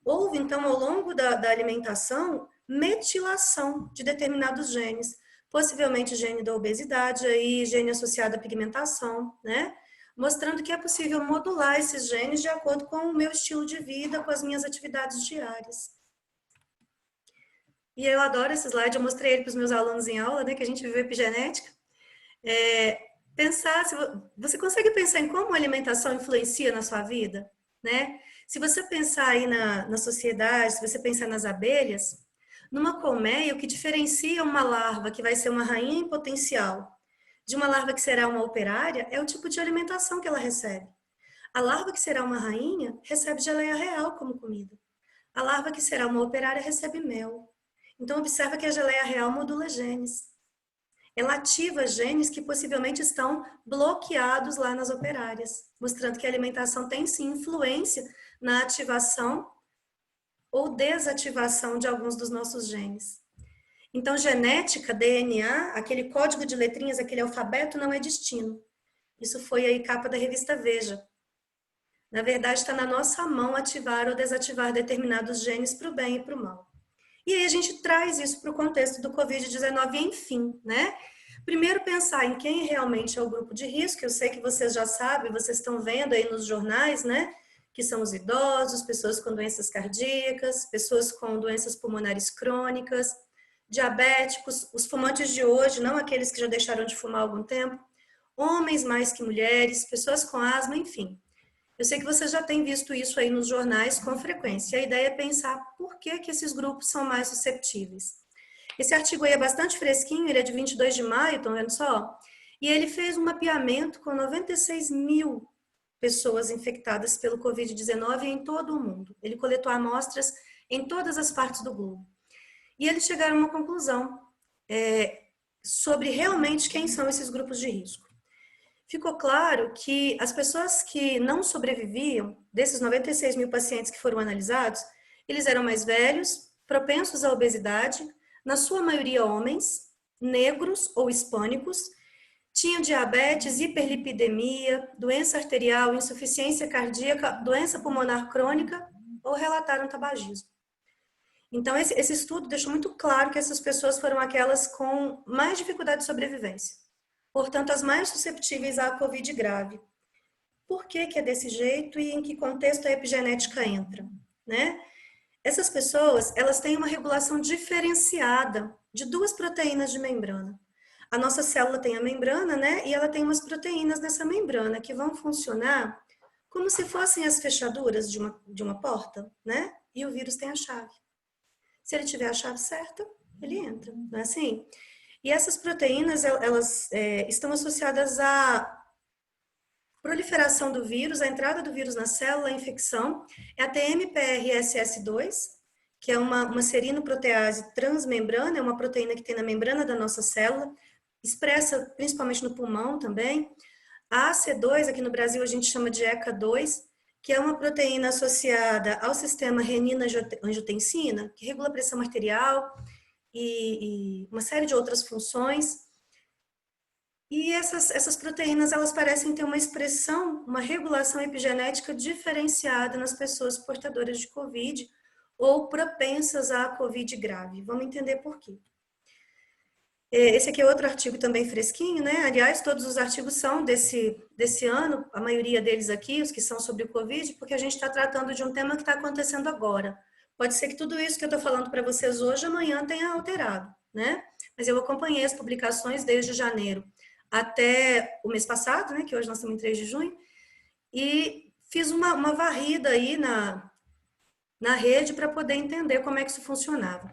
Houve, então, ao longo da alimentação, metilação de determinados genes, possivelmente gene da obesidade, aí, gene associado à pigmentação, né? Mostrando que é possível modular esses genes de acordo com o meu estilo de vida, com as minhas atividades diárias. E eu adoro esse slide, eu mostrei ele para os meus alunos em aula, né, que a gente viu epigenética. Pensar, você consegue pensar em como a alimentação influencia na sua vida, né? Se você pensar aí na sociedade, se você pensar nas abelhas, numa colmeia, o que diferencia uma larva que vai ser uma rainha em potencial de uma larva que será uma operária é o tipo de alimentação que ela recebe. A larva que será uma rainha recebe geleia real como comida. A larva que será uma operária recebe mel. Então, observa que a geleia real modula genes. Ela ativa genes que possivelmente estão bloqueados lá nas operárias, mostrando que a alimentação tem sim influência na ativação ou desativação de alguns dos nossos genes. Então, genética, DNA, aquele código de letrinhas, aquele alfabeto não é destino. Isso foi aí capa da revista Veja. Na verdade, está na nossa mão ativar ou desativar determinados genes para o bem e para o mal. E aí a gente traz isso para o contexto do Covid-19, enfim, né? Primeiro pensar em quem realmente é o grupo de risco, eu sei que vocês já sabem, vocês estão vendo aí nos jornais, né? Que são os idosos, pessoas com doenças cardíacas, pessoas com doenças pulmonares crônicas, diabéticos, os fumantes de hoje, não aqueles que já deixaram de fumar há algum tempo, homens mais que mulheres, pessoas com asma, enfim. Eu sei que você já tem visto isso aí nos jornais com frequência. A ideia é pensar por que que esses grupos são mais susceptíveis. Esse artigo aí é bastante fresquinho, ele é de 22 de maio, estão vendo só? E ele fez um mapeamento com 96 mil pessoas infectadas pelo Covid-19 em todo o mundo. Ele coletou amostras em todas as partes do globo. E eles chegaram a uma conclusão sobre realmente quem são esses grupos de risco. Ficou claro que as pessoas que não sobreviviam, desses 96 mil pacientes que foram analisados, eles eram mais velhos, propensos à obesidade, na sua maioria homens, negros ou hispânicos, tinham diabetes, hiperlipidemia, doença arterial, insuficiência cardíaca, doença pulmonar crônica ou relataram tabagismo. Então, esse estudo deixou muito claro que essas pessoas foram aquelas com mais dificuldade de sobrevivência. Portanto, as mais susceptíveis à Covid grave. Por que que é desse jeito e em que contexto a epigenética entra, né? Essas pessoas, elas têm uma regulação diferenciada de duas proteínas de membrana. A nossa célula tem a membrana, né? E ela tem umas proteínas nessa membrana que vão funcionar como se fossem as fechaduras de uma porta, né? E o vírus tem a chave. Se ele tiver a chave certa, ele entra, não é assim? E essas proteínas, elas estão associadas à proliferação do vírus, à entrada do vírus na célula, a infecção. É a TMPRSS2, que é uma serinoprotease transmembrana, é uma proteína que tem na membrana da nossa célula, expressa principalmente no pulmão também. A AC2, aqui no Brasil a gente chama de ECA2, que é uma proteína associada ao sistema renina-angiotensina, que regula a pressão arterial e uma série de outras funções. E essas proteínas, elas parecem ter uma expressão, uma regulação epigenética diferenciada nas pessoas portadoras de COVID ou propensas à COVID grave. Vamos entender por quê. Esse aqui é outro artigo também fresquinho, né? Aliás, todos os artigos são desse ano, a maioria deles aqui, os que são sobre o Covid, porque a gente está tratando de um tema que está acontecendo agora. Pode ser que tudo isso que eu estou falando para vocês hoje, amanhã tenha alterado, né? Mas eu acompanhei as publicações desde janeiro até o mês passado, né? Que hoje nós estamos em 3 de junho, e fiz uma varrida aí na rede para poder entender como é que isso funcionava.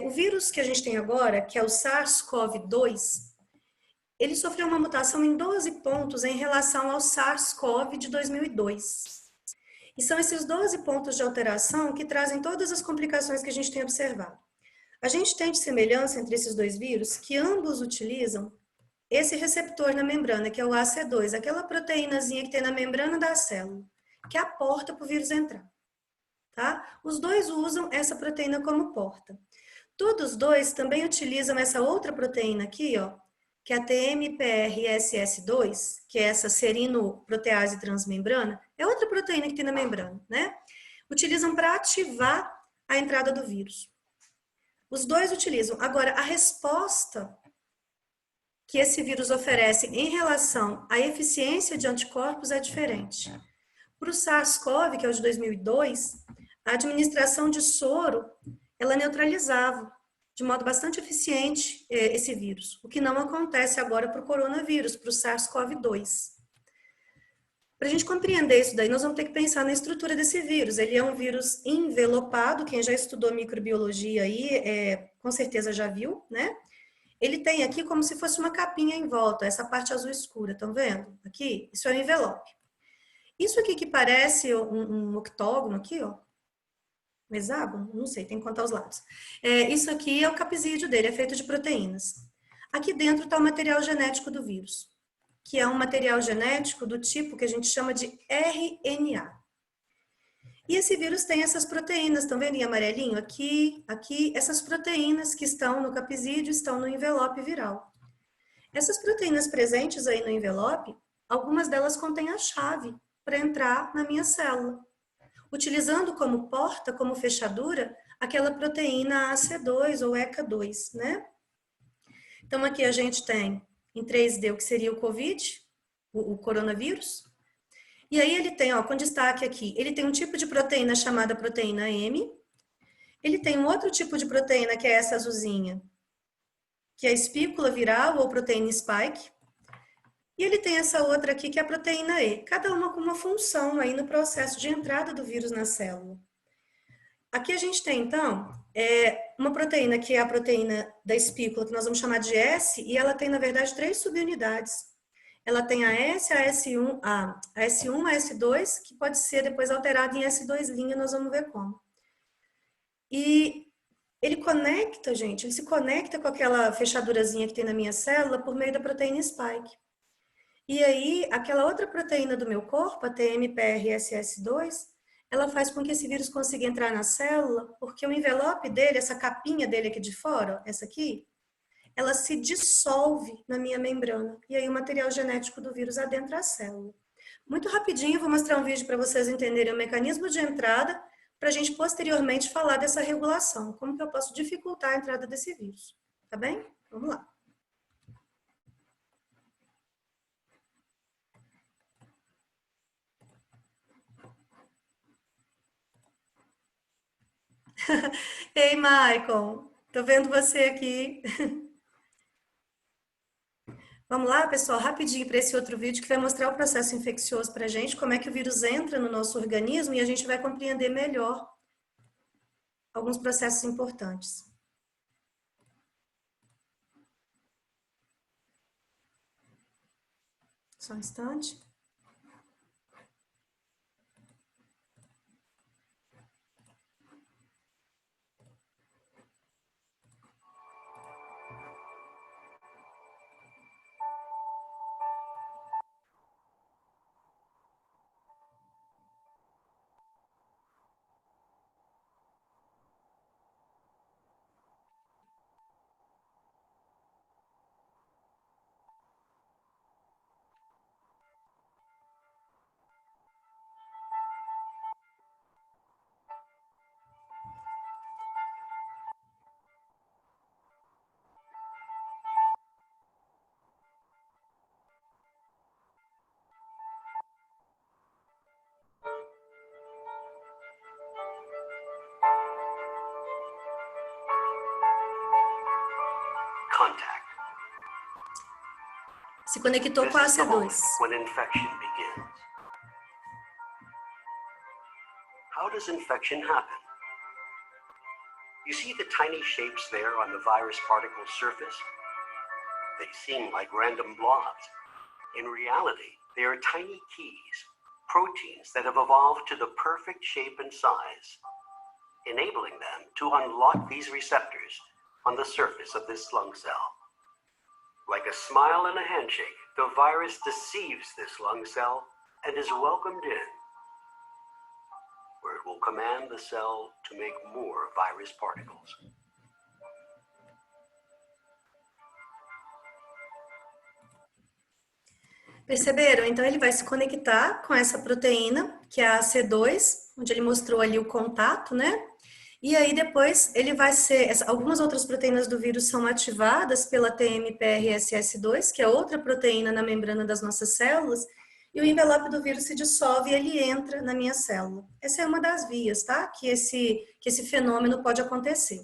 O vírus que a gente tem agora, que é o SARS-CoV-2, ele sofreu uma mutação em 12 pontos em relação ao SARS-CoV de 2002. E são esses 12 pontos de alteração que trazem todas as complicações que a gente tem observado. A gente tem de semelhança entre esses dois vírus que ambos utilizam esse receptor na membrana, que é o AC2, aquela proteínazinha que tem na membrana da célula, que é a porta para o vírus entrar. Tá? Os dois usam essa proteína como porta. Todos os dois também utilizam essa outra proteína aqui, ó, que é a TMPRSS2, que é essa serinoprotease transmembrana, é outra proteína que tem na membrana, né? Utilizam para ativar a entrada do vírus. Os dois utilizam. Agora, a resposta que esse vírus oferece em relação à eficiência de anticorpos é diferente. Para o SARS-CoV, que é o de 2002, a administração de soro, ela neutralizava de modo bastante eficiente esse vírus, o que não acontece agora para o coronavírus, para o SARS-CoV-2. Para a gente compreender isso daí, nós vamos ter que pensar na estrutura desse vírus. Ele é um vírus envelopado, quem já estudou microbiologia aí, com certeza já viu, né? Ele tem aqui como se fosse uma capinha em volta, essa parte azul escura, estão vendo? Aqui, isso é um envelope. Isso aqui que parece um octógono aqui, ó, um hexágono, não sei, tem que contar os lados. Isso aqui é o capsídeo dele, é feito de proteínas. Aqui dentro está o material genético do vírus, que é um material genético do tipo que a gente chama de RNA. E esse vírus tem essas proteínas, estão vendo em amarelinho? Aqui, essas proteínas que estão no capsídeo estão no envelope viral. Essas proteínas presentes aí no envelope, algumas delas contêm a chave para entrar na minha célula, utilizando como porta, como fechadura, aquela proteína AC2 ou ECA2, né? Então, aqui a gente tem em 3D o que seria o COVID, o coronavírus. E aí ele tem, ó, com destaque aqui, ele tem um tipo de proteína chamada proteína M. Ele tem um outro tipo de proteína, que é essa azulzinha, que é a espícula viral ou proteína spike. E ele tem essa outra aqui, que é a proteína E, cada uma com uma função aí no processo de entrada do vírus na célula. Aqui a gente tem, então, uma proteína que é a proteína da espícula, que nós vamos chamar de S, e ela tem, na verdade, 3 subunidades. Ela tem a S, a S1, a S1, a S2, que pode ser depois alterada em S2', nós vamos ver como. E ele conecta, gente, ele se conecta com aquela fechadurazinha que tem na minha célula por meio da proteína spike. E aí, aquela outra proteína do meu corpo, a TMPRSS2, ela faz com que esse vírus consiga entrar na célula, porque o envelope dele, essa capinha dele aqui de fora, essa aqui, ela se dissolve na minha membrana. E aí o material genético do vírus adentra a célula. Muito rapidinho, vou mostrar um vídeo para vocês entenderem o mecanismo de entrada, para a gente posteriormente falar dessa regulação. Como que eu posso dificultar a entrada desse vírus. Tá bem? Vamos lá. Ei, Maicon, tô vendo você aqui. Vamos lá, pessoal, rapidinho para esse outro vídeo que vai mostrar o processo infeccioso para a gente, como é que o vírus entra no nosso organismo e a gente vai compreender melhor alguns processos importantes. Só um instante. Contact. Se conectou com a This is the moment AC2. when infection begins. How does infection happen? You see the tiny shapes there on the virus particle surface? They seem like random blobs. In reality, they are tiny keys, proteins that have evolved to the perfect shape and size, enabling them to unlock these receptors on the surface of this lung cell. Like a smile and a handshake, the virus deceives this lung cell and is welcomed in, where it will command the cell to make more virus particles. Perceberam? Então ele vai se conectar com essa proteína, que é a AC2, onde ele mostrou ali o contato, né? E aí depois ele vai ser, algumas outras proteínas do vírus são ativadas pela TMPRSS2, que é outra proteína na membrana das nossas células, e o envelope do vírus se dissolve e ele entra na minha célula. Essa é uma das vias, tá? Que esse fenômeno pode acontecer.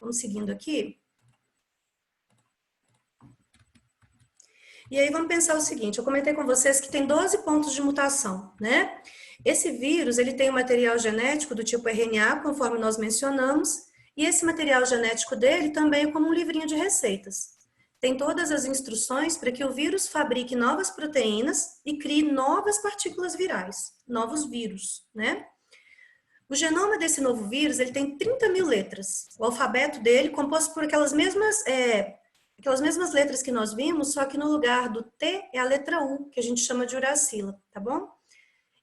Vamos seguindo aqui. E aí vamos pensar o seguinte, eu comentei com vocês que tem 12 pontos de mutação, né? Esse vírus, ele tem um material genético do tipo RNA, conforme nós mencionamos, e esse material genético dele também é como um livrinho de receitas. Tem todas as instruções para que o vírus fabrique novas proteínas e crie novas partículas virais, novos vírus, né? O genoma desse novo vírus, ele tem 30 mil letras. O alfabeto dele, composto por aquelas mesmas letras que nós vimos, só que no lugar do T é a letra U, que a gente chama de uracila, tá bom?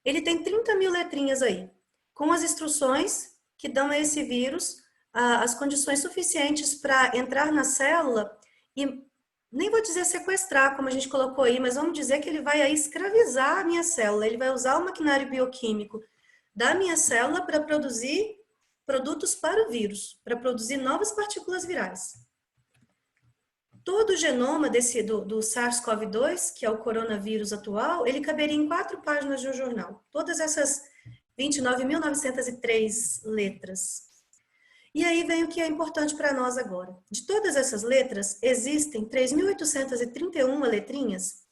Ele tem 30 mil letrinhas aí, com as instruções que dão a esse vírus as condições suficientes para entrar na célula e, nem vou dizer sequestrar, como a gente colocou aí, mas vamos dizer que ele vai aí escravizar a minha célula, ele vai usar o maquinário bioquímico da minha célula para produzir produtos para o vírus, para produzir novas partículas virais. Todo o genoma do SARS-CoV-2, que é o coronavírus atual, ele caberia em 4 páginas de um jornal. Todas essas 29.903 letras. E aí vem o que é importante para nós agora. De todas essas letras, existem 3.831 letrinhas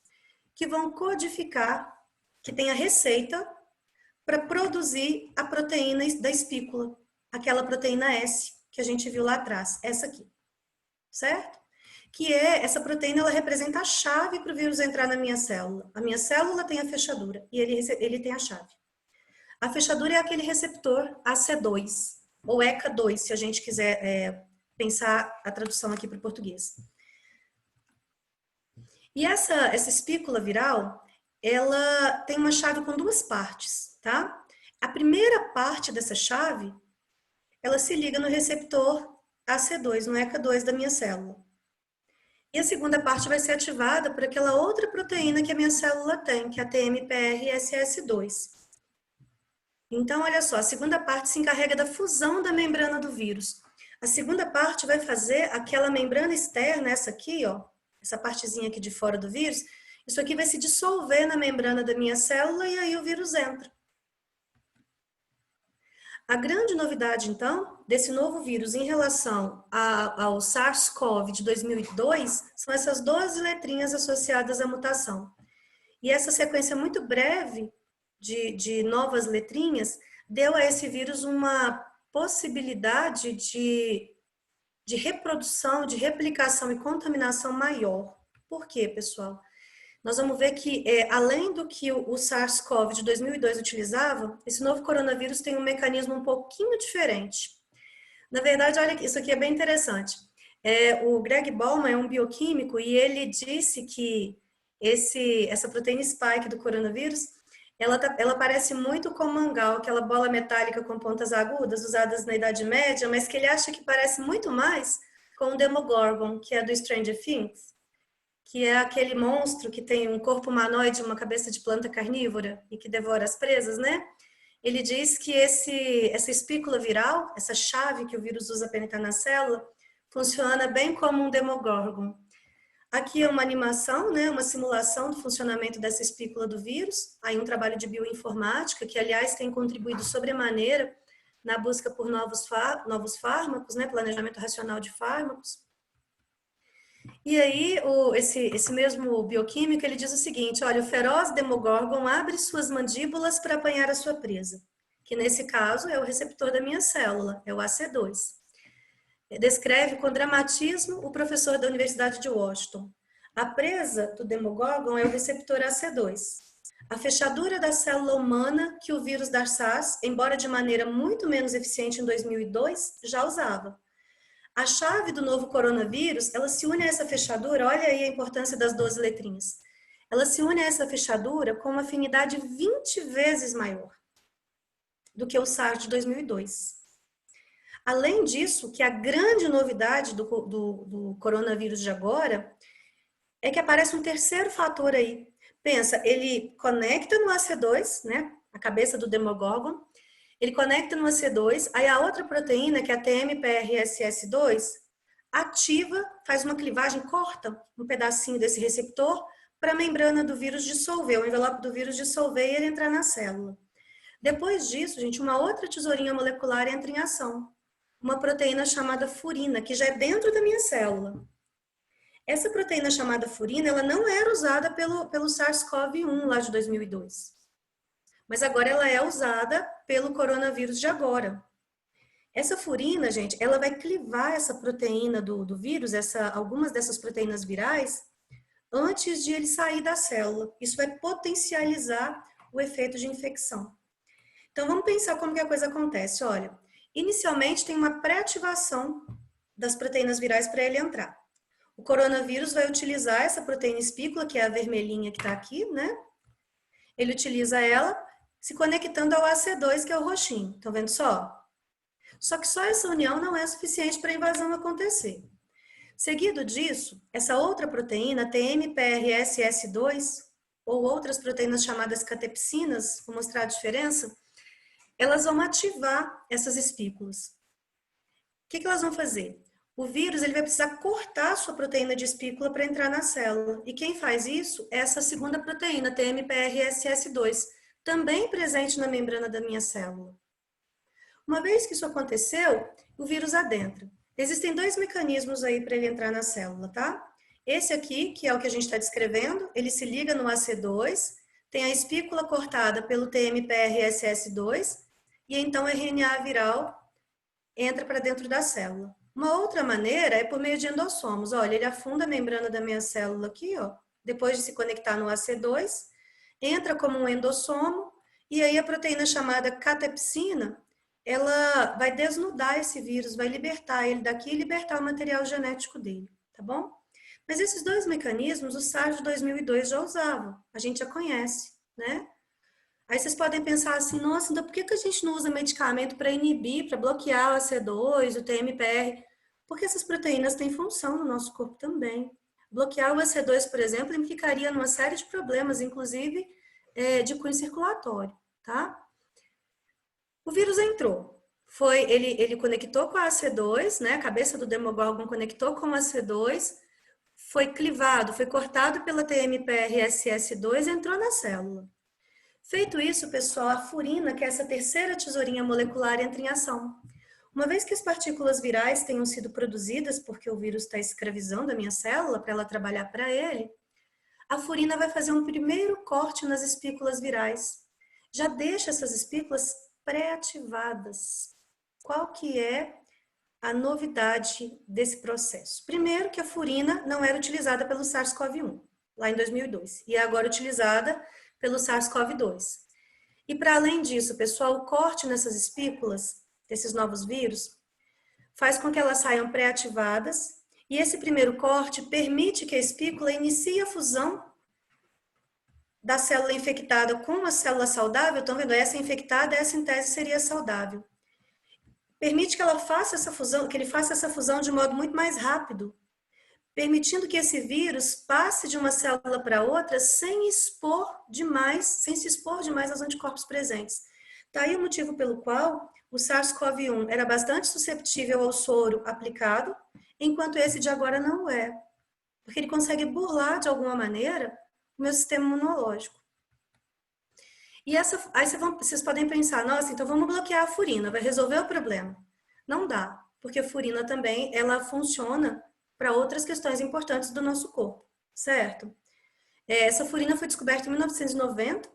que vão codificar, que tem a receita para produzir a proteína da espícula, aquela proteína S que a gente viu lá atrás, essa aqui, certo? Que é, essa proteína, ela representa a chave para o vírus entrar na minha célula. A minha célula tem a fechadura e ele tem a chave. A fechadura é aquele receptor AC2, ou ECA2, se a gente quiser pensar a tradução aqui para o português. E essa espícula viral, ela tem uma chave com duas partes, tá? A primeira parte dessa chave, ela se liga no receptor AC2, no ECA2 da minha célula. E a segunda parte vai ser ativada por aquela outra proteína que a minha célula tem, que é a TMPRSS2. Então, olha só, a segunda parte se encarrega da fusão da membrana do vírus. A segunda parte vai fazer aquela membrana externa, essa aqui, ó, essa partezinha aqui de fora do vírus, isso aqui vai se dissolver na membrana da minha célula e aí o vírus entra. A grande novidade, então, desse novo vírus em relação ao SARS-CoV de 2002 são essas 12 letrinhas associadas à mutação. E essa sequência muito breve de novas letrinhas deu a esse vírus uma possibilidade de reprodução, de replicação e contaminação maior. Por quê, pessoal? Nós vamos ver que, além do que o SARS-CoV de 2002 utilizava, esse novo coronavírus tem um mecanismo um pouquinho diferente. Na verdade, olha, isso aqui é bem interessante. O Greg Ballman é um bioquímico e ele disse que essa proteína spike do coronavírus, ela parece muito com mangal, aquela bola metálica com pontas agudas usadas na Idade Média, mas que ele acha que parece muito mais com o Demogorgon, que é do Stranger Things, que é aquele monstro que tem um corpo humanoide, uma cabeça de planta carnívora e que devora as presas, né? Ele diz que essa espícula viral, essa chave que o vírus usa para entrar na célula, funciona bem como um Demogorgon. Aqui é uma animação, né, uma simulação do funcionamento dessa espícula do vírus, aí um trabalho de bioinformática, que aliás tem contribuído sobremaneira na busca por novos fármacos, né, planejamento racional de fármacos. E aí, esse mesmo bioquímico, ele diz o seguinte, olha, o feroz Demogorgon abre suas mandíbulas para apanhar a sua presa, que nesse caso é o receptor da minha célula, é o AC2. Descreve com dramatismo o professor da Universidade de Washington. A presa do Demogorgon é o receptor AC2. A fechadura da célula humana que o vírus da SARS, embora de maneira muito menos eficiente em 2002, já usava. A chave do novo coronavírus, ela se une a essa fechadura, olha aí a importância das 12 letrinhas. Ela se une a essa fechadura com uma afinidade 20 vezes maior do que o SARS de 2002. Além disso, que a grande novidade do coronavírus de agora é que aparece um terceiro fator aí. Pensa, ele conecta no AC2, né, a cabeça do Demogorgon, ele conecta no AC2, aí a outra proteína, que é a TMPRSS2, ativa, faz uma clivagem, corta um pedacinho desse receptor para a membrana do vírus dissolver, o envelope do vírus dissolver e ele entrar na célula. Depois disso, gente, uma outra tesourinha molecular entra em ação, uma proteína chamada furina, que já é dentro da minha célula. Essa proteína chamada furina, ela não era usada pelo SARS-CoV-1 lá de 2002. Mas agora ela é usada pelo coronavírus de agora. Essa furina, gente, ela vai clivar essa proteína do vírus, algumas dessas proteínas virais, antes de ele sair da célula. Isso vai potencializar o efeito de infecção. Então, vamos pensar como que a coisa acontece. Olha, inicialmente tem uma pré-ativação das proteínas virais para ele entrar. O coronavírus vai utilizar essa proteína espícula, que é a vermelhinha que está aqui, né? Ele utiliza ela se conectando ao AC2, que é o roxinho. Estão vendo só? Só que só essa união não é suficiente para a invasão acontecer. Seguido disso, essa outra proteína, TMPRSS2, ou outras proteínas chamadas catepsinas, vou mostrar a diferença, elas vão ativar essas espículas. O que elas vão fazer? O vírus ele vai precisar cortar a sua proteína de espícula para entrar na célula. E quem faz isso é essa segunda proteína, TMPRSS2, também presente na membrana da minha célula. Uma vez que isso aconteceu, o vírus adentra. Existem dois mecanismos aí para ele entrar na célula, tá? Esse aqui, que é o que a gente está descrevendo, ele se liga no AC2, tem a espícula cortada pelo TMPRSS2, e então o RNA viral entra para dentro da célula. Uma outra maneira é por meio de endossomos. Olha, ele afunda a membrana da minha célula aqui, ó, depois de se conectar no AC2, entra como um endossomo, e aí a proteína chamada catepsina, ela vai desnudar esse vírus, vai libertar ele daqui e libertar o material genético dele, tá bom? Mas esses dois mecanismos, o SARS de 2002 já usava, a gente já conhece, né? Aí vocês podem pensar assim, nossa, então por que a gente não usa medicamento para inibir, para bloquear o AC2, o TMPR? Porque essas proteínas têm função no nosso corpo também. Bloquear o AC2, por exemplo, implicaria numa série de problemas, inclusive de cunho circulatório, tá? O vírus entrou. Ele conectou com a AC2, né? A cabeça do Demogorgon conectou com a AC2, foi clivado, foi cortado pela TMPRSS2 e entrou na célula. Feito isso, pessoal, a furina, que é essa terceira tesourinha molecular, entra em ação. Uma vez que as partículas virais tenham sido produzidas, porque o vírus está escravizando a minha célula para ela trabalhar para ele, a furina vai fazer um primeiro corte nas espículas virais. Já deixa essas espículas pré-ativadas. Qual que é a novidade desse processo? Primeiro, que a furina não era utilizada pelo SARS-CoV-1, lá em 2002, e é agora utilizada pelo SARS-CoV-2. E para além disso, pessoal, o corte nessas espículas, desses novos vírus, faz com que elas saiam pré-ativadas, e esse primeiro corte permite que a espícula inicie a fusão da célula infectada com a célula saudável. Estão vendo? Essa infectada, essa em tese seria saudável. Permite que ela faça essa fusão, que ele faça essa fusão de modo muito mais rápido, permitindo que esse vírus passe de uma célula para outra sem se expor demais aos anticorpos presentes. Daí o motivo pelo qual o SARS-CoV-1 era bastante suscetível ao soro aplicado, enquanto esse de agora não é. Porque ele consegue burlar, de alguma maneira, o meu sistema imunológico. E aí vocês podem pensar, nossa, então vamos bloquear a furina, vai resolver o problema. Não dá, porque a furina também, ela funciona para outras questões importantes do nosso corpo, certo? Essa furina foi descoberta em 1990.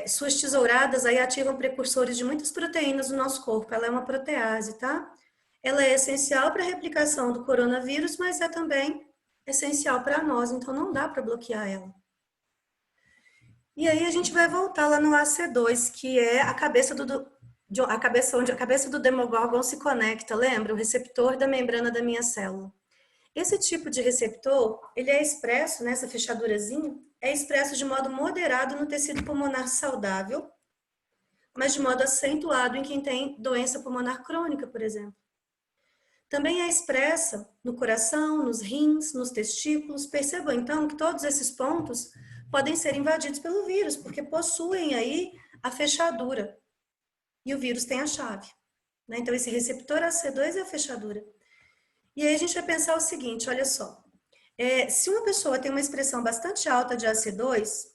Suas tesouradas aí ativam precursores de muitas proteínas do nosso corpo. Ela é uma protease, tá? Ela é essencial para a replicação do coronavírus, mas é também essencial para nós, então não dá para bloquear ela. E aí a gente vai voltar lá no AC2, que é a cabeça onde a cabeça do Demogorgon se conecta, lembra? O receptor da membrana da minha célula. Esse tipo de receptor, ele é expresso, nessa fechadurazinha, é expresso de modo moderado no tecido pulmonar saudável, mas de modo acentuado em quem tem doença pulmonar crônica, por exemplo. Também é expressa no coração, nos rins, nos testículos. Percebam, então, que todos esses pontos podem ser invadidos pelo vírus, porque possuem aí a fechadura. E o vírus tem a chave, né? Então, esse receptor AC2 é a fechadura. E aí a gente vai pensar o seguinte, olha só. Se uma pessoa tem uma expressão bastante alta de AC2,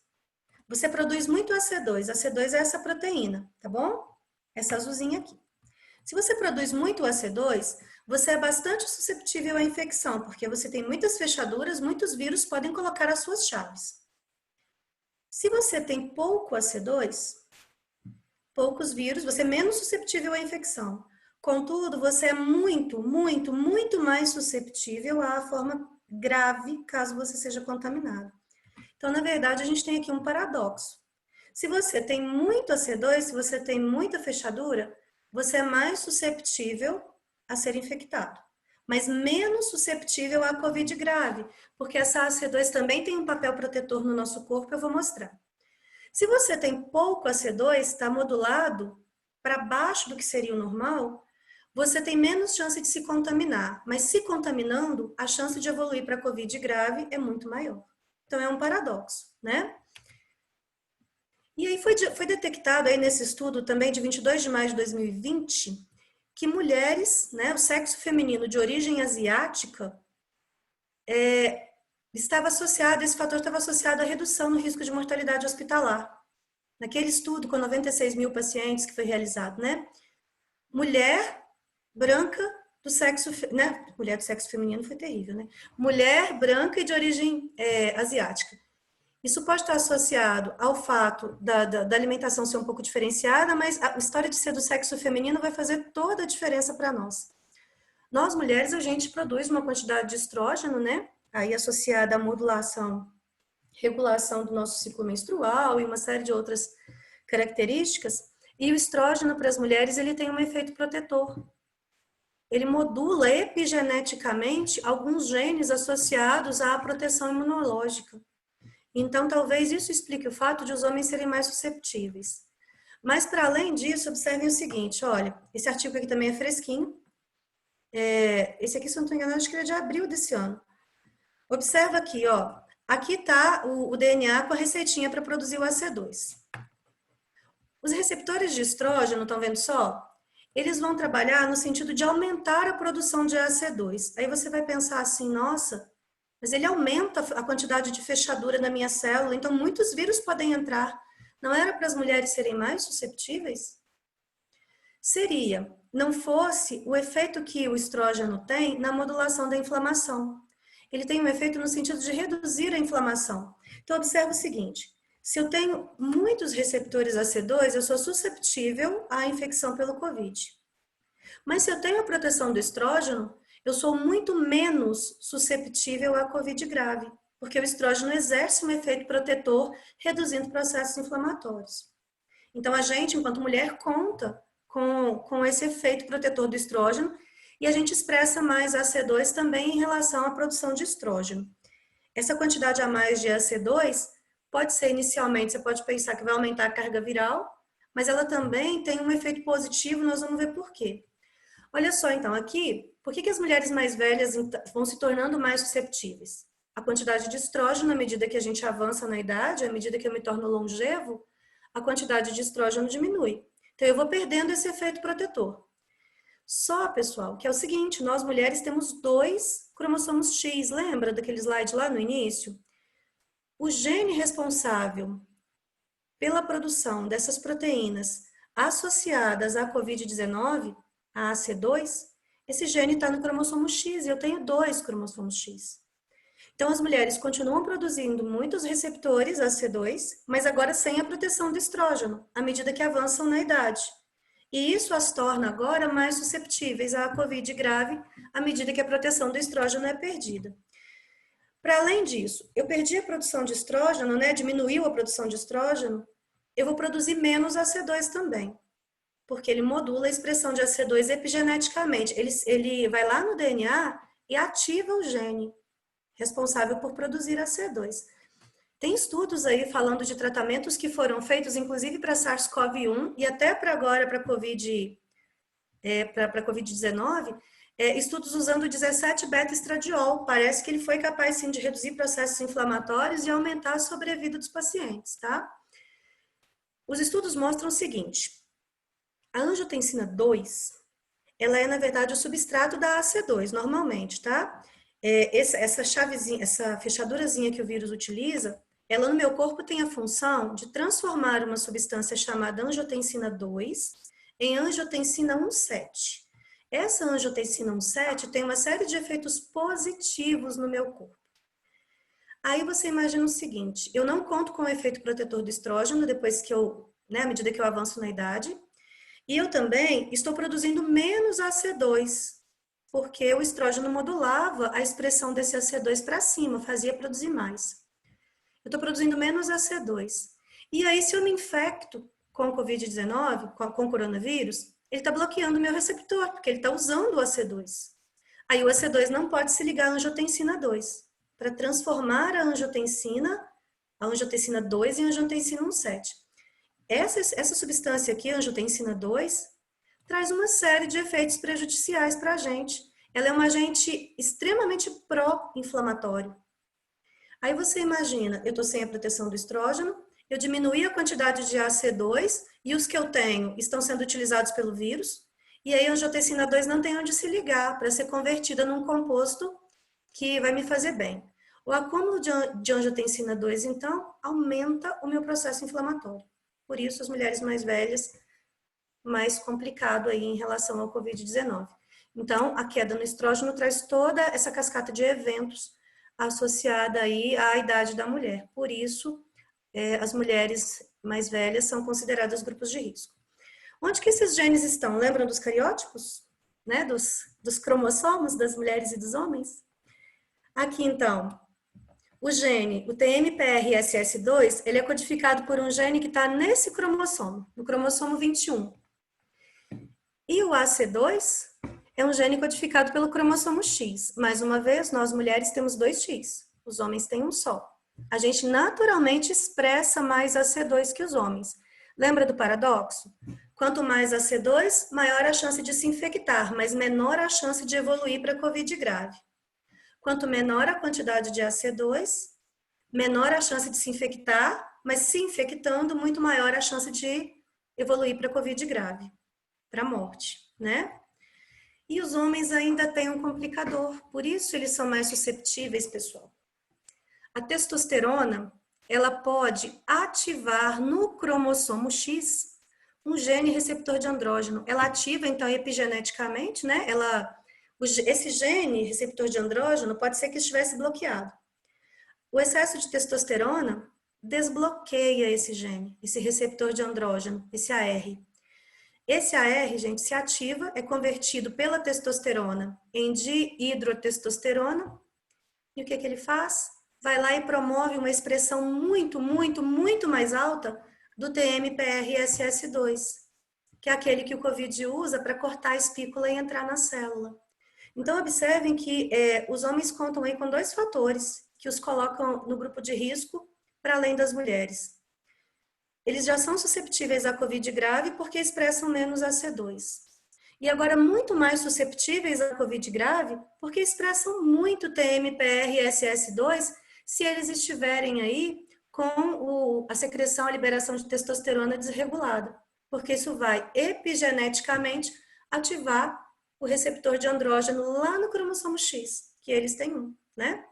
você produz muito AC2. AC2 é essa proteína, tá bom? Essa azulzinha aqui. Se você produz muito AC2, você é bastante susceptível à infecção, porque você tem muitas fechaduras, muitos vírus podem colocar as suas chaves. Se você tem pouco AC2, poucos vírus, você é menos susceptível à infecção. Contudo, você é muito mais susceptível à forma grave, caso você seja contaminado. Então, na verdade, a gente tem aqui um paradoxo. Se você tem muito AC2, se você tem muita fechadura, você é mais susceptível a ser infectado, mas menos susceptível à COVID grave, porque essa AC2 também tem um papel protetor no nosso corpo, eu vou mostrar. Se você tem pouco AC2, está modulado para baixo do que seria o normal, você tem menos chance de se contaminar, mas se contaminando, a chance de evoluir para COVID grave é muito maior. Então, é um paradoxo, né? E aí foi detectado aí nesse estudo também de 22 de maio de 2020, que mulheres, né, o sexo feminino de origem asiática, esse fator estava associado à redução no risco de mortalidade hospitalar. Naquele estudo com 96 mil pacientes que foi realizado, né? Mulher, branca, do sexo, né? Mulher do sexo feminino foi terrível, né? Mulher branca e de origem asiática. Isso pode estar associado ao fato da alimentação ser um pouco diferenciada, mas a história de ser do sexo feminino vai fazer toda a diferença para nós. Nós, mulheres, a gente produz uma quantidade de estrógeno, né? Aí associada à modulação, regulação do nosso ciclo menstrual e uma série de outras características. E o estrógeno para as mulheres, ele tem um efeito protetor. Ele modula epigeneticamente alguns genes associados à proteção imunológica. Então, talvez isso explique o fato de os homens serem mais susceptíveis. Mas, para além disso, observem o seguinte, olha, esse artigo aqui também é fresquinho. Esse aqui, se eu não estou enganado, acho que ele é de abril desse ano. Observa aqui, ó. Aqui está o DNA com a receitinha para produzir o AC2. Os receptores de estrógeno, estão vendo só? Eles vão trabalhar no sentido de aumentar a produção de AC2. Aí você vai pensar assim, nossa, mas ele aumenta a quantidade de fechadura na minha célula, então muitos vírus podem entrar. Não era para as mulheres serem mais susceptíveis? Seria, não fosse o efeito que o estrógeno tem na modulação da inflamação. Ele tem um efeito no sentido de reduzir a inflamação. Então, observa o seguinte, se eu tenho muitos receptores AC2, eu sou susceptível à infecção pelo COVID. Mas se eu tenho a proteção do estrógeno, eu sou muito menos susceptível à COVID grave, porque o estrógeno exerce um efeito protetor, reduzindo processos inflamatórios. Então, a gente, enquanto mulher, conta com esse efeito protetor do estrógeno e a gente expressa mais AC2 também em relação à produção de estrógeno. Essa quantidade a mais de AC2 pode ser inicialmente, você pode pensar que vai aumentar a carga viral, mas ela também tem um efeito positivo, nós vamos ver por quê. Olha só, então, aqui, por que as mulheres mais velhas vão se tornando mais susceptíveis? A quantidade de estrógeno, à medida que a gente avança na idade, à medida que eu me torno longevo, a quantidade de estrógeno diminui. Então, eu vou perdendo esse efeito protetor. Só, pessoal, que é o seguinte, nós mulheres temos 2 cromossomos X, lembra daquele slide lá no início? O gene responsável pela produção dessas proteínas associadas à COVID-19, a AC2, esse gene está no cromossomo X e eu tenho 2 cromossomos X. Então, as mulheres continuam produzindo muitos receptores AC2, mas agora sem a proteção do estrógeno, à medida que avançam na idade. E isso as torna agora mais susceptíveis à COVID grave, à medida que a proteção do estrógeno é perdida. Para além disso, eu perdi a produção de estrógeno, né? Diminuiu a produção de estrógeno, eu vou produzir menos AC2 também, porque ele modula a expressão de AC2 epigeneticamente. Ele vai lá no DNA e ativa o gene responsável por produzir AC2. Tem estudos aí falando de tratamentos que foram feitos, inclusive para SARS-CoV-1 e até para agora, para COVID-19, estudos usando 17-beta-estradiol. Parece que ele foi capaz, sim, de reduzir processos inflamatórios e aumentar a sobrevida dos pacientes, tá? Os estudos mostram o seguinte, a angiotensina 2, ela é, na verdade, o substrato da AC2, normalmente, tá? Essa chavezinha, essa fechadurazinha que o vírus utiliza, ela no meu corpo tem a função de transformar uma substância chamada angiotensina 2 em angiotensina 1,7. Essa angiotensina 1,7 tem uma série de efeitos positivos no meu corpo. Aí você imagina o seguinte, eu não conto com o efeito protetor do estrógeno depois que à medida que eu avanço na idade, e eu também estou produzindo menos AC2, porque o estrógeno modulava a expressão desse AC2 para cima, fazia produzir mais. Eu estou produzindo menos AC2. E aí, se eu me infecto com o COVID-19, com o coronavírus, ele está bloqueando o meu receptor, porque ele está usando o AC2. Aí o AC2 não pode se ligar à angiotensina 2, para transformar a angiotensina 2 em angiotensina 1,7. Essa substância aqui, a angiotensina 2, traz uma série de efeitos prejudiciais para a gente. Ela é um agente extremamente pró-inflamatório. Aí você imagina, eu estou sem a proteção do estrógeno, eu diminuí a quantidade de AC2 e os que eu tenho estão sendo utilizados pelo vírus, e aí a angiotensina 2 não tem onde se ligar para ser convertida num composto que vai me fazer bem. O acúmulo de angiotensina 2, então, aumenta o meu processo inflamatório. Por isso, as mulheres mais velhas, mais complicado aí em relação ao COVID-19. Então, a queda no estrógeno traz toda essa cascata de eventos associada aí à idade da mulher. Por isso, as mulheres mais velhas são consideradas grupos de risco. Onde que esses genes estão? Lembram dos cariótipos? Né? Dos cromossomos das mulheres e dos homens? Aqui, então, o gene, o TMPRSS2, ele é codificado por um gene que está nesse cromossomo, no cromossomo 21. E o AC2 é um gene codificado pelo cromossomo X. Mais uma vez, nós mulheres temos 2X, os homens têm um só. A gente naturalmente expressa mais AC2 que os homens. Lembra do paradoxo? Quanto mais AC2, maior a chance de se infectar, mas menor a chance de evoluir para COVID grave. Quanto menor a quantidade de AC2, menor a chance de se infectar, mas se infectando, muito maior a chance de evoluir para COVID grave, para morte, né? E os homens ainda têm um complicador, por isso eles são mais susceptíveis, pessoal. A testosterona, ela pode ativar no cromossomo X um gene receptor de andrógeno. Ela ativa, então, epigeneticamente, né? Esse gene receptor de andrógeno pode ser que estivesse bloqueado. O excesso de testosterona desbloqueia esse gene, esse receptor de andrógeno, esse AR. Esse AR, gente, se ativa, é convertido pela testosterona em dihidrotestosterona. E o que ele faz? Vai lá e promove uma expressão muito, muito, muito mais alta do TMPRSS2, que é aquele que o COVID usa para cortar a espícula e entrar na célula. Então, observem que os homens contam aí com 2 fatores que os colocam no grupo de risco para além das mulheres. Eles já são susceptíveis à COVID grave porque expressam menos AC2. E agora muito mais susceptíveis à COVID grave porque expressam muito TMPRSS2 se eles estiverem aí com a secreção, a liberação de testosterona desregulada. Porque isso vai epigeneticamente ativar o receptor de andrógeno lá no cromossomo X, que eles têm um, né?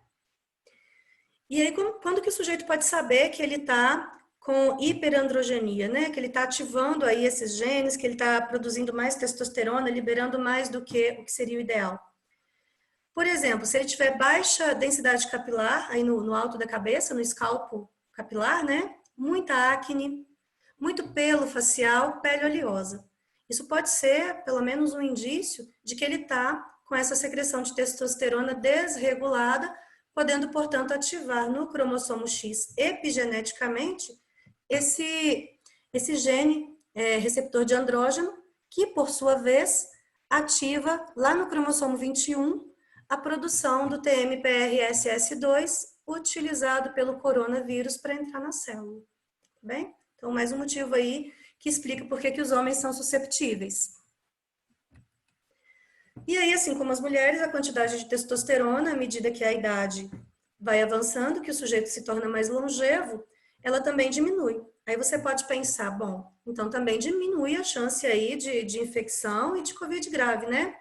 E aí, quando que o sujeito pode saber que ele está com hiperandrogenia, né? Que ele está ativando aí esses genes, que ele está produzindo mais testosterona, liberando mais do que o que seria o ideal. Por exemplo, se ele tiver baixa densidade capilar, aí no alto da cabeça, no escalpo capilar, né? Muita acne, muito pelo facial, pele oleosa. Isso pode ser, pelo menos, um indício de que ele está com essa secreção de testosterona desregulada, podendo, portanto, ativar no cromossomo X epigeneticamente esse gene receptor de andrógeno, que, por sua vez, ativa lá no cromossomo 21 a produção do TMPRSS2 utilizado pelo coronavírus para entrar na célula. Tá bem? Então, mais um motivo aí que explica por que os homens são susceptíveis. E aí, assim como as mulheres, a quantidade de testosterona, à medida que a idade vai avançando, que o sujeito se torna mais longevo, ela também diminui. Aí você pode pensar, bom, então também diminui a chance aí de infecção e de COVID grave, né?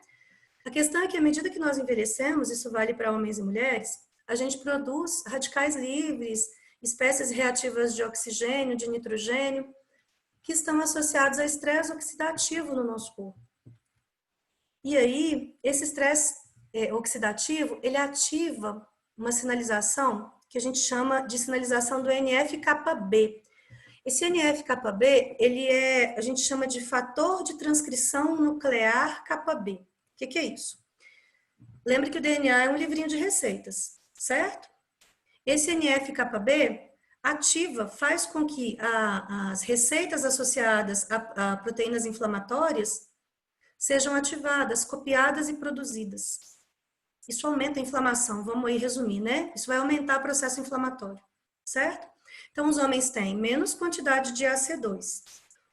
A questão é que à medida que nós envelhecemos, isso vale para homens e mulheres, a gente produz radicais livres, espécies reativas de oxigênio, de nitrogênio, que estão associados a estresse oxidativo no nosso corpo. E aí, esse estresse oxidativo, ele ativa uma sinalização que a gente chama de sinalização do NF-κB. Esse NF-κB, a gente chama de fator de transcrição nuclear κB. O que é isso? Lembre que o DNA é um livrinho de receitas, certo? Esse NF-κB ativa, faz com que as receitas associadas a proteínas inflamatórias sejam ativadas, copiadas e produzidas. Isso aumenta a inflamação, vamos aí resumir, né? Isso vai aumentar o processo inflamatório, certo? Então, os homens têm menos quantidade de AC2,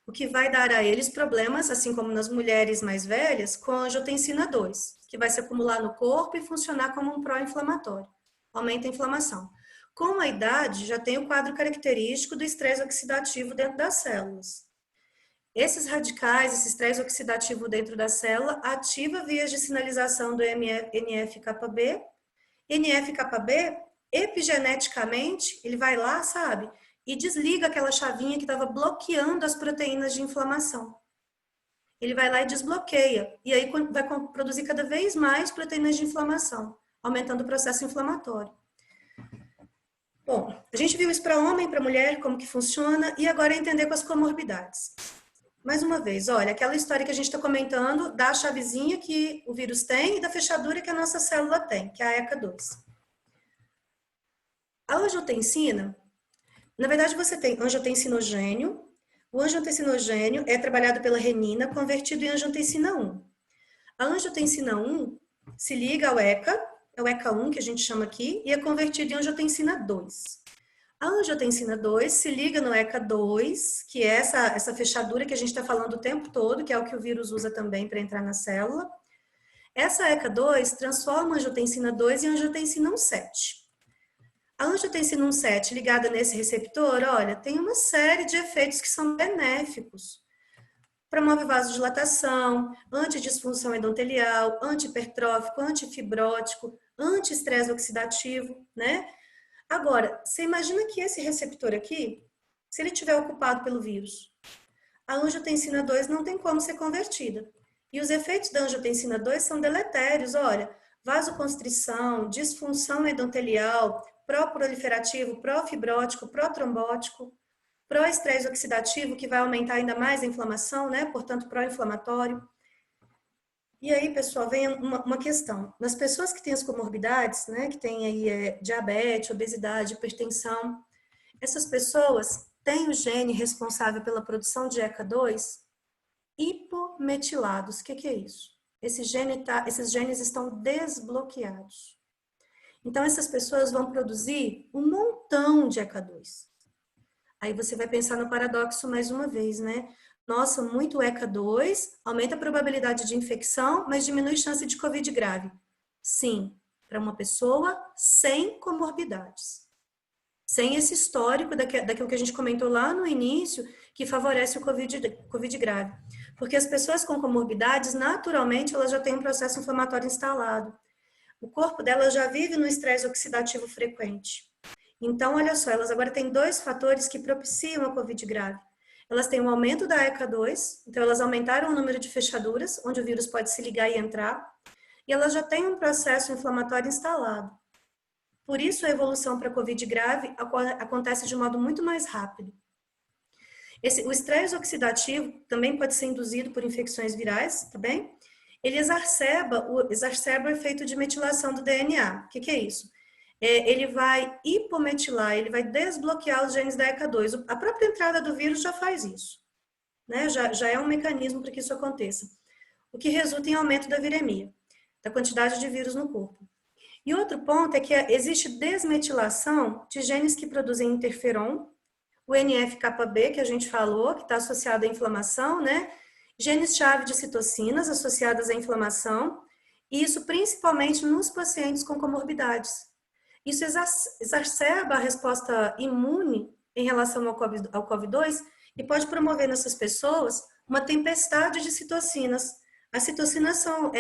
o que vai dar a eles problemas, assim como nas mulheres mais velhas, com a angiotensina 2, que vai se acumular no corpo e funcionar como um pró-inflamatório. Aumenta a inflamação. Com a idade, já tem o quadro característico do estresse oxidativo dentro das células. Esses radicais, esse estresse oxidativo dentro da célula, ativa vias de sinalização do NF-κB. NF-κB, epigeneticamente, ele vai lá, sabe? E desliga aquela chavinha que estava bloqueando as proteínas de inflamação. ele vai lá e desbloqueia. E aí vai produzir cada vez mais proteínas de inflamação, aumentando o processo inflamatório. Bom, a gente viu isso para homem, para mulher, como que funciona, e agora é entender com as comorbidades. Mais uma vez, olha, aquela história que a gente está comentando da chavezinha que o vírus tem e da fechadura que a nossa célula tem, que é a ECA2. A angiotensina, na verdade você tem angiotensinogênio. O angiotensinogênio é trabalhado pela renina, convertido em angiotensina 1. A angiotensina 1 se liga ao ECA, é o ECA1 que a gente chama aqui, e é convertido em angiotensina 2. A angiotensina 2 se liga no ECA2, que é essa fechadura que a gente está falando o tempo todo, que é o que o vírus usa também para entrar na célula. Essa ECA2 transforma a angiotensina 2 em angiotensina 1,7. A angiotensina 1,7 ligada nesse receptor, olha, tem uma série de efeitos que são benéficos. Promove vasodilatação, antidisfunção endotelial, antihipertrófico, antifibrótico, anti-estresse oxidativo, né? Agora, você imagina que esse receptor aqui, se ele estiver ocupado pelo vírus, a angiotensina 2 não tem como ser convertida. E os efeitos da angiotensina 2 são deletérios, olha, vasoconstrição, disfunção endotelial, pró-proliferativo, pró-fibrótico, pró-trombótico, pró-estresse oxidativo, que vai aumentar ainda mais a inflamação, né? Portanto, pró-inflamatório. E aí, pessoal, vem uma questão. Nas pessoas que têm as comorbidades, né? Que têm aí diabetes, obesidade, hipertensão, essas pessoas têm o gene responsável pela produção de ECA2 hipometilados. O que é isso? Esses genes estão desbloqueados. Então, essas pessoas vão produzir um montão de ECA2. Aí você vai pensar no paradoxo mais uma vez, né? Nossa, muito ECA2 aumenta a probabilidade de infecção, mas diminui a chance de Covid grave. Sim, para uma pessoa sem comorbidades. Sem esse histórico daquilo que a gente comentou lá no início, que favorece o COVID grave. Porque as pessoas com comorbidades, naturalmente, elas já têm um processo inflamatório instalado. O corpo delas já vive no estresse oxidativo frequente. Então, olha só, elas agora têm dois fatores que propiciam a COVID grave. Elas têm um aumento da ECA2, então elas aumentaram o número de fechaduras, onde o vírus pode se ligar e entrar, e elas já têm um processo inflamatório instalado. Por isso, a evolução para a COVID grave acontece de um modo muito mais rápido. O estresse oxidativo também pode ser induzido por infecções virais, tá bem? Ele exacerba o efeito de metilação do DNA. O que é isso? Ele vai hipometilar, ele vai desbloquear os genes da ECA2. A própria entrada do vírus já faz isso, né? Já é um mecanismo para que isso aconteça. O que resulta em aumento da viremia, da quantidade de vírus no corpo. E outro ponto é que existe desmetilação de genes que produzem interferon, o NF-κB, que a gente falou, que está associado à inflamação, né? Genes-chave de citocinas associadas à inflamação, e isso principalmente nos pacientes com comorbidades. Isso exacerba a resposta imune em relação ao COVID-2 e pode promover nessas pessoas uma tempestade de citocinas. As citocinas são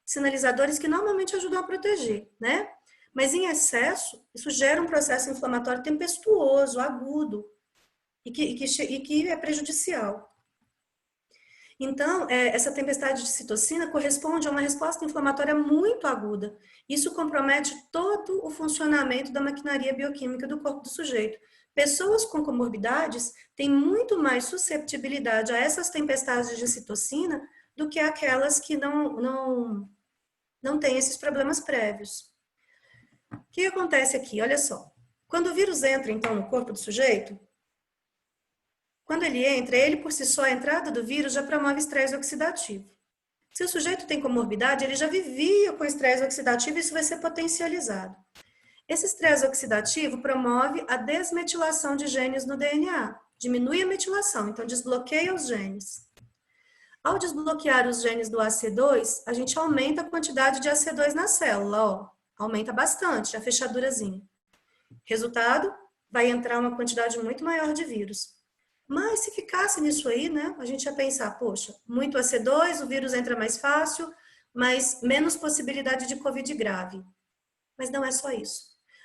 sinalizadores que normalmente ajudam a proteger, né? Mas em excesso, isso gera um processo inflamatório tempestuoso, agudo, e que é prejudicial. Então, essa tempestade de citocina corresponde a uma resposta inflamatória muito aguda. Isso compromete todo o funcionamento da maquinaria bioquímica do corpo do sujeito. Pessoas com comorbidades têm muito mais susceptibilidade a essas tempestades de citocina do que aquelas que não têm esses problemas prévios. O que acontece aqui? Olha só. Quando o vírus entra, então, no corpo do sujeito, quando ele entra, ele por si só, a entrada do vírus já promove estresse oxidativo. Se o sujeito tem comorbidade, ele já vivia com estresse oxidativo e isso vai ser potencializado. Esse estresse oxidativo promove a desmetilação de genes no DNA, diminui a metilação, então desbloqueia os genes. Ao desbloquear os genes do AC2, a gente aumenta a quantidade de AC2 na célula, ó, aumenta bastante a fechadurazinha. Resultado, vai entrar uma quantidade muito maior de vírus. Mas se ficasse nisso aí, né, a gente ia pensar, poxa, muito AC2, o vírus entra mais fácil, mas menos possibilidade de COVID grave. Mas não é só isso.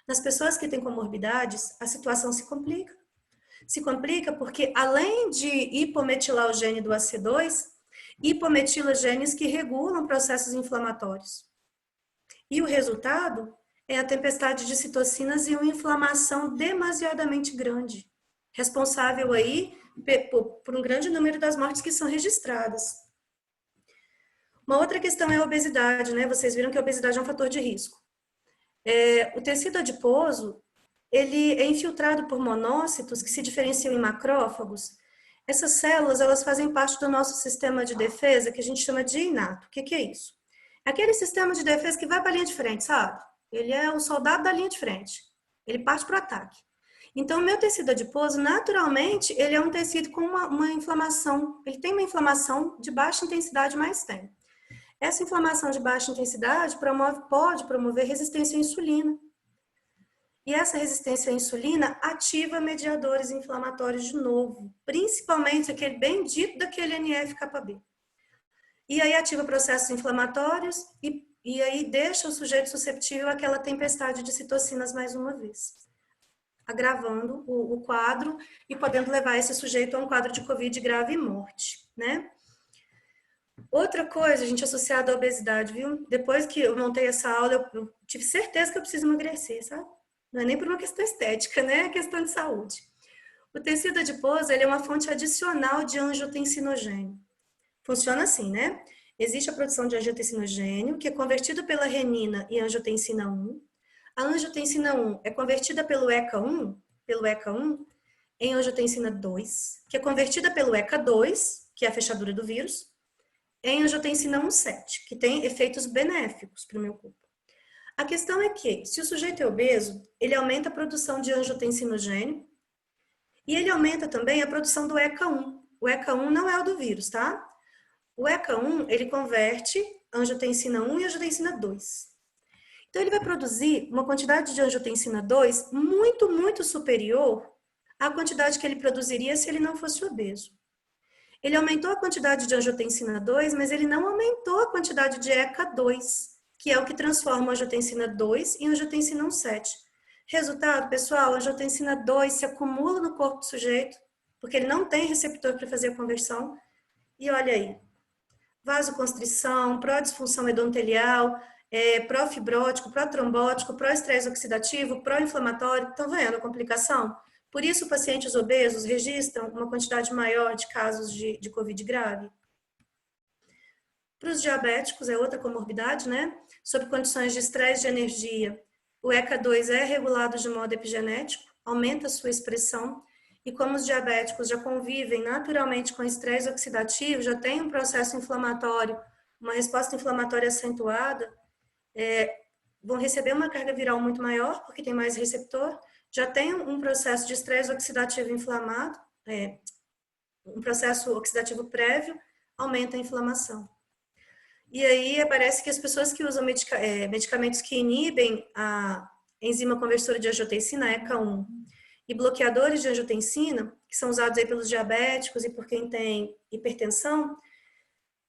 Nas pessoas que têm comorbidades, a situação se complica. Se complica porque, além de hipometilar o gene do AC2, hipometilogenes que regulam processos inflamatórios. E o resultado é a tempestade de citocinas e uma inflamação demasiadamente grande, responsável aí por um grande número das mortes que são registradas. Uma outra questão é a obesidade, né? Vocês viram que a obesidade é um fator de risco. O tecido adiposo, ele é infiltrado por monócitos que se diferenciam em macrófagos. Essas células, elas fazem parte do nosso sistema de defesa, que a gente chama de inato. O que é isso? É aquele sistema de defesa que vai para a linha de frente, sabe? Ele é o soldado da linha de frente. Ele parte para o ataque. Então, o meu tecido adiposo, naturalmente, ele é um tecido com uma inflamação. Ele tem uma inflamação de baixa intensidade, mas tem. Essa inflamação de baixa intensidade pode promover resistência à insulina. E essa resistência à insulina ativa mediadores inflamatórios de novo, principalmente aquele bendito daquele NF-κB. E aí ativa processos inflamatórios e aí deixa o sujeito susceptível àquela tempestade de citocinas mais uma vez, agravando o quadro e podendo levar esse sujeito a um quadro de Covid grave e morte, né? Outra coisa, gente, associada à obesidade, viu? Depois que eu montei essa aula, eu tive certeza que eu preciso emagrecer, sabe? Não é nem por uma questão estética, né? É questão de saúde. O tecido adiposo, ele é uma fonte adicional de angiotensinogênio. Funciona assim, né? Existe a produção de angiotensinogênio, que é convertido pela renina e angiotensina 1. A angiotensina 1 é convertida pelo ECA1, em angiotensina 2, que é convertida pelo ECA2, que é a fechadura do vírus, em angiotensina 1,7, que tem efeitos benéficos para o meu corpo. A questão é que, se o sujeito é obeso, ele aumenta a produção de angiotensinogênio e ele aumenta também a produção do ECA1. O ECA1 não é o do vírus, tá? O ECA1, ele converte angiotensina 1 e angiotensina 2. Então, ele vai produzir uma quantidade de angiotensina 2 muito, muito superior à quantidade que ele produziria se ele não fosse obeso. Ele aumentou a quantidade de angiotensina 2, mas ele não aumentou a quantidade de ECA2, que é o que transforma a angiotensina 2 em angiotensina 1,7. Resultado, pessoal, a angiotensina 2 se acumula no corpo do sujeito, porque ele não tem receptor para fazer a conversão. E olha aí, vasoconstrição, pró-disfunção endotelial, pró-fibrótico, pró-trombótico, pró-estresse oxidativo, pró-inflamatório. Estão vendo a complicação? Por isso, pacientes obesos registram uma quantidade maior de casos de Covid grave. Para os diabéticos, é outra comorbidade, né? Sob condições de estresse de energia, o ECA2 é regulado de modo epigenético, aumenta a sua expressão, e como os diabéticos já convivem naturalmente com estresse oxidativo, já tem um processo inflamatório, uma resposta inflamatória acentuada, vão receber uma carga viral muito maior, porque tem mais receptor, já tem um processo de estresse oxidativo inflamado, um processo oxidativo prévio, aumenta a inflamação. E aí parece que as pessoas que usam medicamentos que inibem a enzima conversora de angiotensina, ECA1, e bloqueadores de angiotensina, que são usados aí pelos diabéticos e por quem tem hipertensão,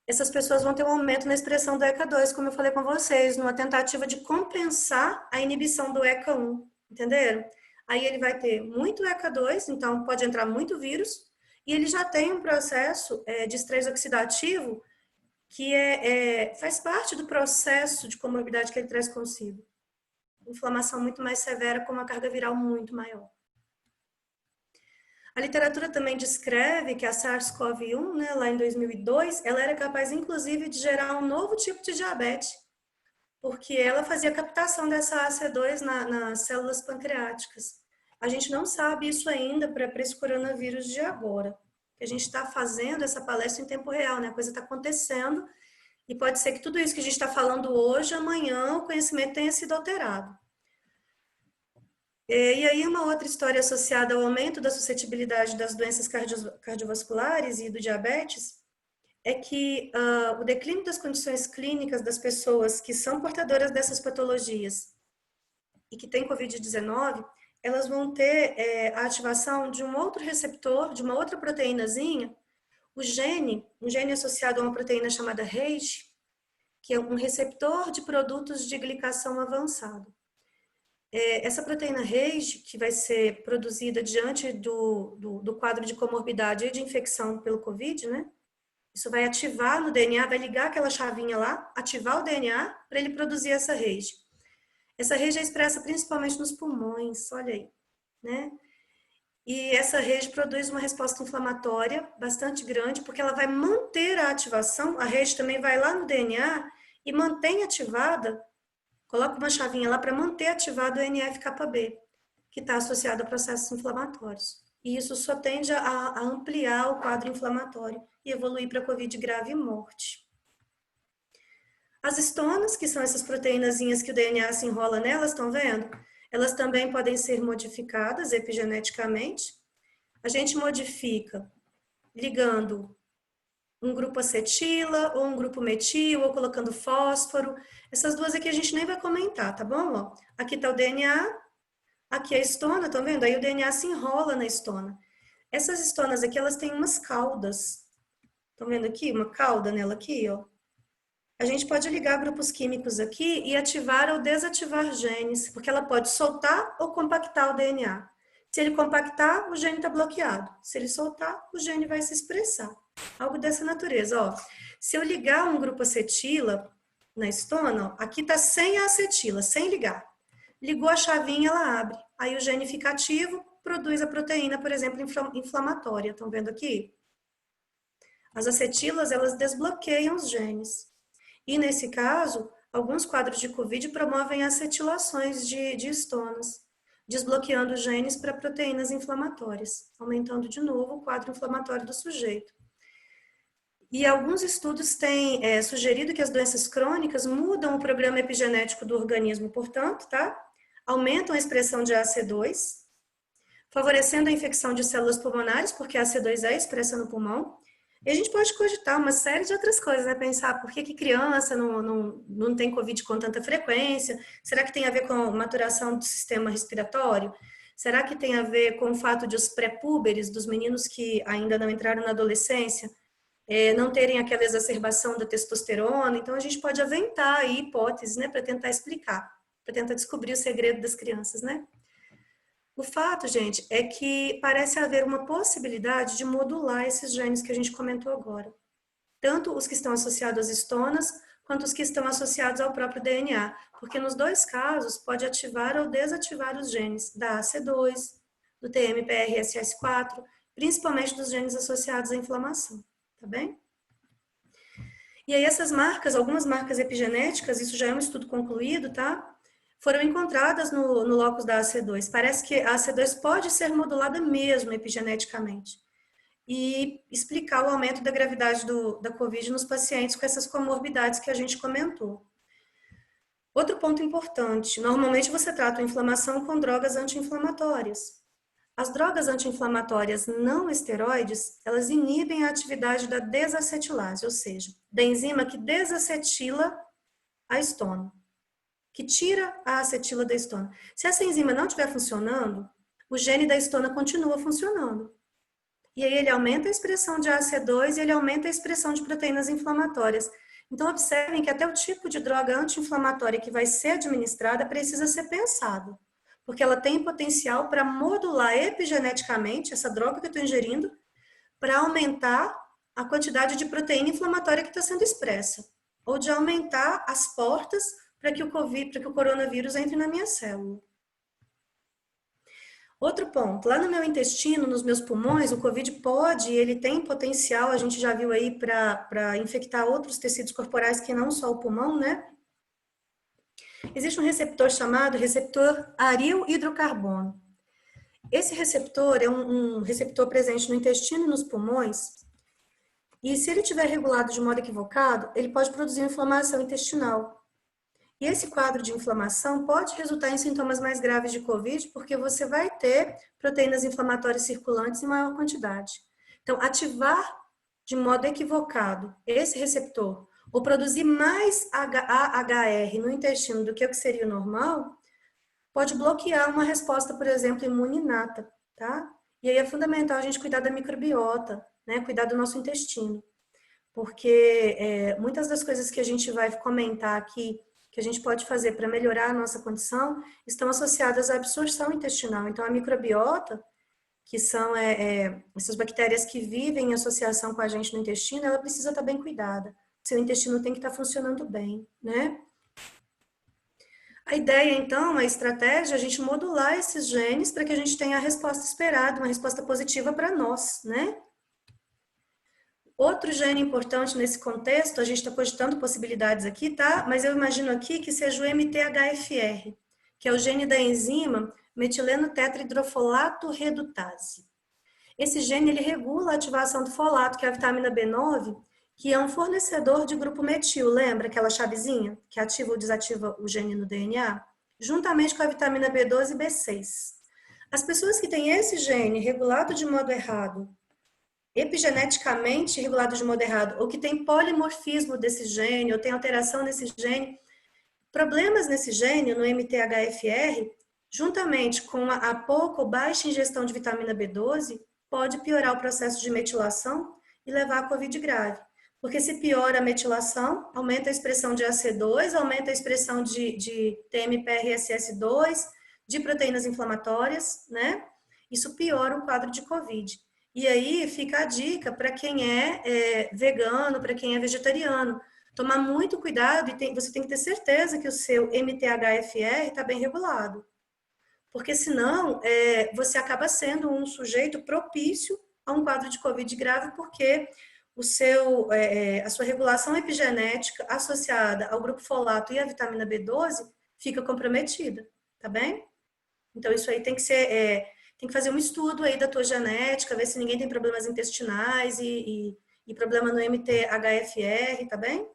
essas pessoas vão ter um aumento na expressão do ECA2, como eu falei com vocês, numa tentativa de compensar a inibição do ECA1, entenderam? Aí ele vai ter muito ECA2, então pode entrar muito vírus, e ele já tem um processo de estresse oxidativo que faz parte do processo de comorbidade que ele traz consigo. Inflamação muito mais severa com uma carga viral muito maior. A literatura também descreve que a SARS-CoV-1, né, lá em 2002, ela era capaz, inclusive, de gerar um novo tipo de diabetes, porque ela fazia captação dessa AC2 nas células pancreáticas. A gente não sabe isso ainda para esse coronavírus de agora. A gente está fazendo essa palestra em tempo real, né? A coisa está acontecendo e pode ser que tudo isso que a gente está falando hoje, amanhã, o conhecimento tenha sido alterado. E aí uma outra história associada ao aumento da suscetibilidade das doenças cardiovasculares e do diabetes é que o declínio das condições clínicas das pessoas que são portadoras dessas patologias e que têm Covid-19, elas vão ter a ativação de um outro receptor, de uma outra proteínazinha, um gene associado a uma proteína chamada RAGE, que é um receptor de produtos de glicação avançado. Essa proteína RAGE, que vai ser produzida diante do quadro de comorbidade e de infecção pelo Covid, né? Isso vai ativar no DNA, vai ligar aquela chavinha lá, ativar o DNA para ele produzir essa rede. Essa rede é expressa principalmente nos pulmões, olha aí, né? E essa rede produz uma resposta inflamatória bastante grande, porque ela vai manter a ativação, a rede também vai lá no DNA e mantém ativada, coloca uma chavinha lá para manter ativado o NF-κB, que está associado a processos inflamatórios. E isso só tende a ampliar o quadro inflamatório e evoluir para Covid grave e morte. As histonas, que são essas proteínazinhas que o DNA se enrola nelas, estão vendo? Elas também podem ser modificadas epigeneticamente. A gente modifica ligando um grupo acetila ou um grupo metil, ou colocando fósforo. Essas duas aqui a gente nem vai comentar, tá bom? Ó, aqui está o DNA, aqui é a histona, estão vendo? Aí o DNA se enrola na histona. Essas histonas aqui, elas têm umas caudas. Estão vendo aqui? Uma cauda nela aqui, ó. A gente pode ligar grupos químicos aqui e ativar ou desativar genes, porque ela pode soltar ou compactar o DNA. Se ele compactar, o gene está bloqueado. Se ele soltar, o gene vai se expressar. Algo dessa natureza, ó. Se eu ligar um grupo acetila na histona, ó, aqui está sem a acetila, sem ligar. Ligou a chavinha, ela abre. Aí o gene fica ativo, produz a proteína, por exemplo, inflamatória. Estão vendo aqui? As acetilas, elas desbloqueiam os genes. E, nesse caso, alguns quadros de COVID promovem acetilações de histonas, desbloqueando genes para proteínas inflamatórias, aumentando de novo o quadro inflamatório do sujeito. E alguns estudos têm sugerido que as doenças crônicas mudam o programa epigenético do organismo, portanto, tá? Aumentam a expressão de AC2, favorecendo a infecção de células pulmonares, porque a AC2 é expressa no pulmão. E a gente pode cogitar uma série de outras coisas, né? Pensar por que criança não tem Covid com tanta frequência? Será que tem a ver com a maturação do sistema respiratório? Será que tem a ver com o fato de os pré-púberes, dos meninos que ainda não entraram na adolescência, não terem aquela exacerbação da testosterona? Então, a gente pode aventar aí hipóteses, né? Para tentar explicar, para tentar descobrir o segredo das crianças, né? O fato, gente, é que parece haver uma possibilidade de modular esses genes que a gente comentou agora. Tanto os que estão associados às histonas, quanto os que estão associados ao próprio DNA. Porque nos dois casos, pode ativar ou desativar os genes da AC2, do TMPRSS4, principalmente dos genes associados à inflamação. Tá bem? E aí essas marcas, algumas marcas epigenéticas, isso já é um estudo concluído, tá? Foram encontradas no locus da AC2. Parece que a AC2 pode ser modulada mesmo epigeneticamente e explicar o aumento da gravidade da COVID nos pacientes com essas comorbidades que a gente comentou. Outro ponto importante, normalmente você trata a inflamação com drogas anti-inflamatórias. As drogas anti-inflamatórias não esteroides, elas inibem a atividade da desacetilase, ou seja, da enzima que desacetila a histona, que tira a acetila da histona. Se essa enzima não estiver funcionando, o gene da histona continua funcionando. E aí ele aumenta a expressão de AC2 e ele aumenta a expressão de proteínas inflamatórias. Então, observem que até o tipo de droga anti-inflamatória que vai ser administrada precisa ser pensado, porque ela tem potencial para modular epigeneticamente essa droga que eu estou ingerindo para aumentar a quantidade de proteína inflamatória que está sendo expressa, ou de aumentar as portas para que o coronavírus entre na minha célula. Outro ponto, lá no meu intestino, nos meus pulmões, o COVID ele tem potencial, a gente já viu aí para infectar outros tecidos corporais que não só o pulmão, né? Existe um receptor chamado receptor aril hidrocarbono. Esse receptor é um receptor presente no intestino e nos pulmões, e se ele estiver regulado de modo equivocado, ele pode produzir inflamação intestinal. E esse quadro de inflamação pode resultar em sintomas mais graves de COVID, porque você vai ter proteínas inflamatórias circulantes em maior quantidade. Então, ativar de modo equivocado esse receptor, ou produzir mais AHR no intestino do que o que seria o normal, pode bloquear uma resposta, por exemplo, imune inata, tá? E aí é fundamental a gente cuidar da microbiota, né? Cuidar do nosso intestino. Porque muitas das coisas que a gente vai comentar aqui, que a gente pode fazer para melhorar a nossa condição, estão associadas à absorção intestinal. Então, a microbiota, que são essas bactérias que vivem em associação com a gente no intestino, ela precisa estar bem cuidada. Seu intestino tem que estar funcionando bem, né? A ideia, então, a estratégia é a gente modular esses genes para que a gente tenha a resposta esperada, uma resposta positiva para nós, né? Outro gene importante nesse contexto, a gente está cogitando possibilidades aqui, tá? Mas eu imagino aqui que seja o MTHFR, que é o gene da enzima metileno tetrahidrofolato redutase. Esse gene, ele regula a ativação do folato, que é a vitamina B9, que é um fornecedor de grupo metil, lembra aquela chavezinha que ativa ou desativa o gene no DNA? Juntamente com a vitamina B12 e B6. As pessoas que têm esse gene regulado de modo errado, epigeneticamente regulado de modo errado, ou que tem polimorfismo desse gene, ou tem alteração nesse gene, problemas nesse gene, no MTHFR, juntamente com a pouca ou baixa ingestão de vitamina B12, pode piorar o processo de metilação e levar a COVID grave. Porque se piora a metilação, aumenta a expressão de AC2, aumenta a expressão de TMPRSS2, de proteínas inflamatórias, né? Isso piora o quadro de COVID. E aí fica a dica para quem é vegano, para quem é vegetariano. Tomar muito cuidado e você tem que ter certeza que o seu MTHFR está bem regulado. Porque senão você acaba sendo um sujeito propício a um quadro de COVID grave, porque a sua regulação epigenética associada ao grupo folato e à vitamina B12 fica comprometida, tá bem? Então isso aí tem que ser, tem que fazer um estudo aí da tua genética, ver se ninguém tem problemas intestinais e problema no MTHFR, tá bem?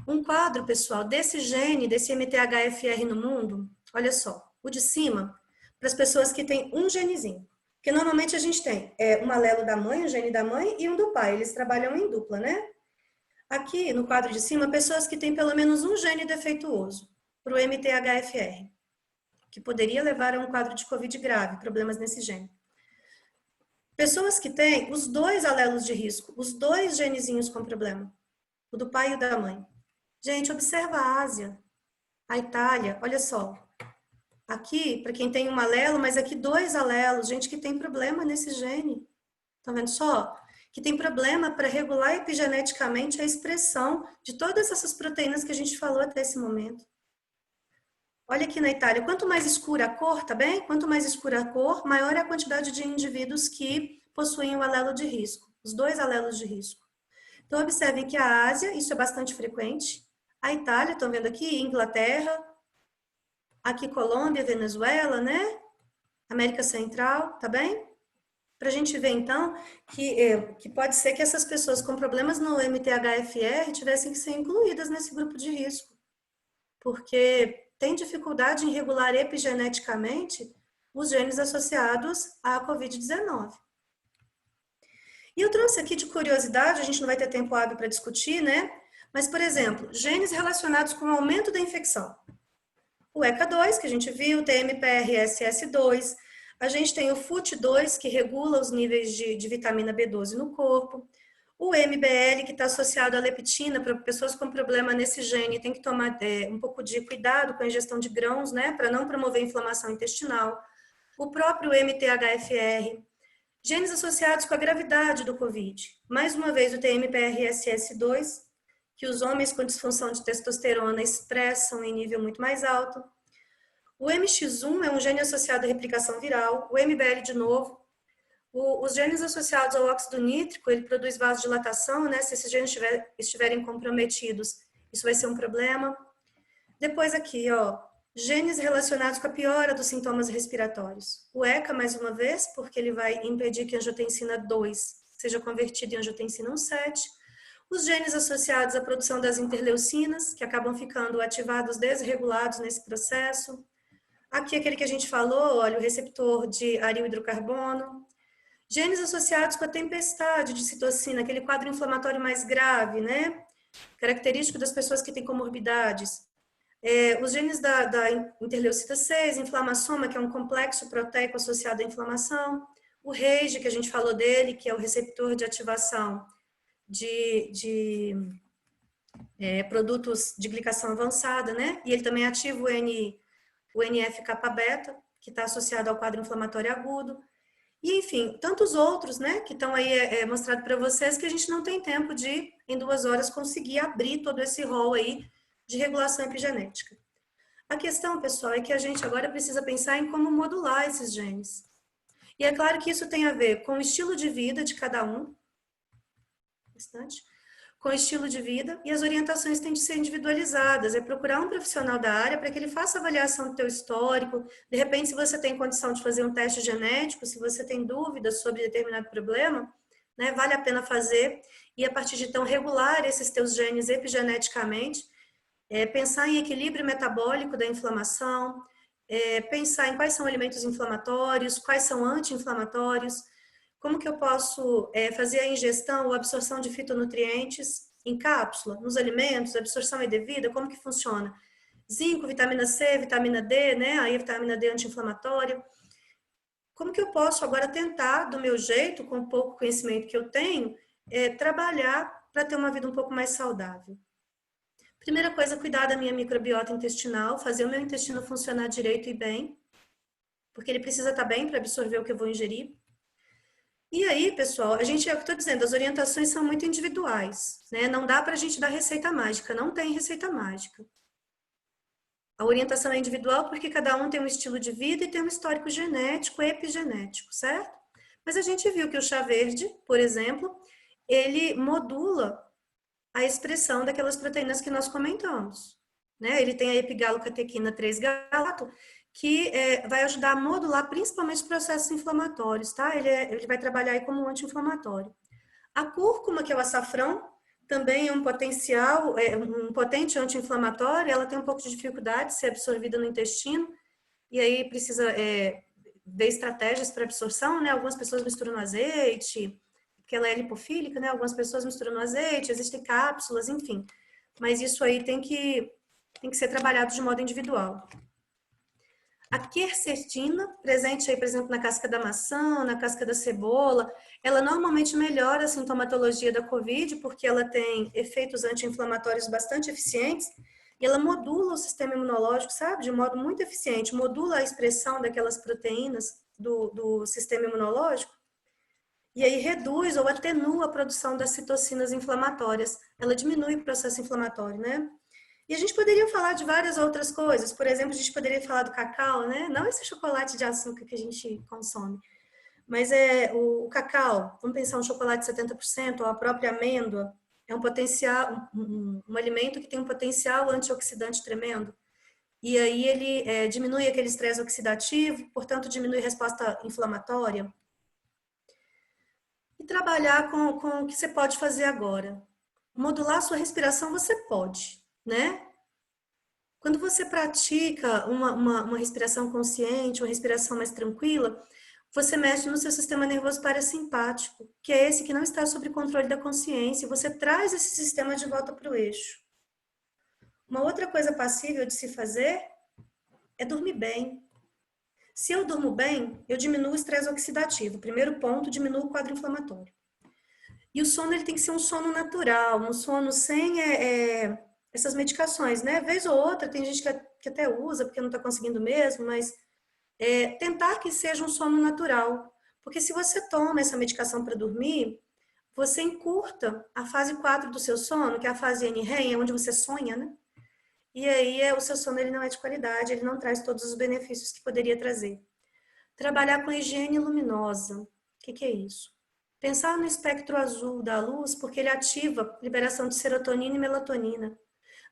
Um quadro, pessoal, desse gene, desse MTHFR no mundo, olha só, o de cima, para as pessoas que têm um genezinho. Porque normalmente a gente tem um alelo da mãe, um gene da mãe e um do pai. Eles trabalham em dupla, né? Aqui, no quadro de cima, pessoas que têm pelo menos um gene defeituoso para o MTHFR, que poderia levar a um quadro de COVID grave, problemas nesse gene. Pessoas que têm os dois alelos de risco, os dois genezinhos com problema, o do pai e o da mãe. Gente, observa a Ásia, a Itália, olha só. Aqui, para quem tem um alelo, mas aqui dois alelos, gente que tem problema nesse gene. Tá vendo só? Que tem problema para regular epigeneticamente a expressão de todas essas proteínas que a gente falou até esse momento. Olha aqui na Itália, quanto mais escura a cor, tá bem? Quanto mais escura a cor, maior é a quantidade de indivíduos que possuem o alelo de risco, os dois alelos de risco. Então, observem que a Ásia, isso é bastante frequente. A Itália, estão vendo aqui, Inglaterra, aqui Colômbia, Venezuela, né? América Central, tá bem? Para a gente ver, então, que pode ser que essas pessoas com problemas no MTHFR tivessem que ser incluídas nesse grupo de risco. Porque tem dificuldade em regular epigeneticamente os genes associados à COVID-19. E eu trouxe aqui de curiosidade, a gente não vai ter tempo hábil para discutir, né? Mas, por exemplo, genes relacionados com o aumento da infecção. O ECA2, que a gente viu, o TMPRSS2, a gente tem o FUT2, que regula os níveis de vitamina B12 no corpo, o MBL, que está associado à leptina, para pessoas com problema nesse gene, tem que tomar um pouco de cuidado com a ingestão de grãos, né, para não promover inflamação intestinal, o próprio MTHFR, genes associados com a gravidade do COVID, mais uma vez o TMPRSS2, que os homens com disfunção de testosterona expressam em nível muito mais alto. O MX1 é um gene associado à replicação viral, o MBL de novo. Os genes associados ao óxido nítrico, ele produz vasodilatação, né? Se esses genes estiverem comprometidos, isso vai ser um problema. Depois aqui, ó, genes relacionados com a piora dos sintomas respiratórios. O ECA, mais uma vez, porque ele vai impedir que a angiotensina 2 seja convertida em angiotensina 1,7. Os genes associados à produção das interleucinas, que acabam ficando ativados, desregulados nesse processo. Aqui aquele que a gente falou, olha, o receptor de aril hidrocarbono. Genes associados com a tempestade de citocina, aquele quadro inflamatório mais grave, né? Característico das pessoas que têm comorbidades. Os genes da interleucina 6, inflamassoma, que é um complexo proteico associado à inflamação. O RAGE, que a gente falou dele, que é o receptor de ativação de produtos de glicação avançada, né? E ele também ativa o NF-kappa beta. que está associado ao quadro inflamatório agudo. E, enfim, tantos outros, né, que estão aí mostrados para vocês que a gente não tem tempo de, em 2 horas, conseguir abrir todo esse rol aí de regulação epigenética. A questão, pessoal, é que a gente agora precisa pensar em como modular esses genes. E é claro que isso tem a ver com o estilo de vida de cada um, com o estilo de vida, e as orientações têm de ser individualizadas. É procurar um profissional da área para que ele faça avaliação do teu histórico. De repente, se você tem condição de fazer um teste genético, se você tem dúvidas sobre determinado problema, né, vale a pena fazer. E a partir de então, regular esses teus genes epigeneticamente, pensar em equilíbrio metabólico da inflamação, pensar em quais são alimentos inflamatórios, quais são anti-inflamatórios, como que eu posso fazer a ingestão ou absorção de fitonutrientes em cápsula, nos alimentos, a absorção é devida, como que funciona? Zinco, vitamina C, vitamina D, né? Aí a vitamina D anti-inflamatória. Como que eu posso agora tentar, do meu jeito, com o pouco conhecimento que eu tenho, trabalhar para ter uma vida um pouco mais saudável? Primeira coisa, cuidar da minha microbiota intestinal, fazer o meu intestino funcionar direito e bem, porque ele precisa estar bem para absorver o que eu vou ingerir. E aí, pessoal, é o que eu estou dizendo, as orientações são muito individuais, né? Não dá para a gente dar receita mágica, não tem receita mágica. A orientação é individual porque cada um tem um estilo de vida e tem um histórico genético e epigenético, certo? Mas a gente viu que o chá verde, por exemplo, ele modula a expressão daquelas proteínas que nós comentamos, né? Ele tem a epigalocatequina 3-galato, que vai ajudar a modular principalmente processos inflamatórios, tá? Ele vai trabalhar aí como um anti-inflamatório. A cúrcuma, que é o açafrão, também é um potencial, um potente anti-inflamatório, ela tem um pouco de dificuldade de ser absorvida no intestino, e aí precisa ver estratégias para absorção, né? Algumas pessoas misturam no azeite, porque ela é lipofílica, né? Algumas pessoas misturam no azeite, existem cápsulas, enfim. Mas isso aí tem que ser trabalhado de modo individual. A quercetina, presente aí, por exemplo, na casca da maçã, na casca da cebola, ela normalmente melhora a sintomatologia da COVID, porque ela tem efeitos anti-inflamatórios bastante eficientes, e ela modula o sistema imunológico, sabe? De modo muito eficiente, modula a expressão daquelas proteínas do sistema imunológico, e aí reduz ou atenua a produção das citocinas inflamatórias. Ela diminui o processo inflamatório, né? E a gente poderia falar de várias outras coisas. Por exemplo, a gente poderia falar do cacau, né? Não esse chocolate de açúcar que a gente consome, mas o cacau. Vamos pensar um chocolate de 70%, ou a própria amêndoa. É um potencial, um alimento que tem um potencial antioxidante tremendo. E aí ele diminui aquele estresse oxidativo, portanto diminui a resposta inflamatória. E trabalhar com o que você pode fazer agora. Modular a sua respiração você pode, né? Quando você pratica uma respiração consciente, uma respiração mais tranquila, você mexe no seu sistema nervoso parasimpático, que é esse que não está sob controle da consciência, e você traz esse sistema de volta para o eixo. Uma outra coisa passível de se fazer é dormir bem. Se eu durmo bem, eu diminuo o estresse oxidativo. Primeiro ponto, diminuo o quadro inflamatório. E o sono ele tem que ser um sono natural, um sono sem essas medicações, né? Vez ou outra, tem gente que até usa porque não está conseguindo mesmo, mas tentar que seja um sono natural. Porque se você toma essa medicação para dormir, você encurta a fase 4 do seu sono, que é a fase NREM, onde você sonha, né? E aí o seu sono ele não é de qualidade, ele não traz todos os benefícios que poderia trazer. Trabalhar com higiene luminosa. O que é isso? Pensar no espectro azul da luz, porque ele ativa a liberação de serotonina e melatonina.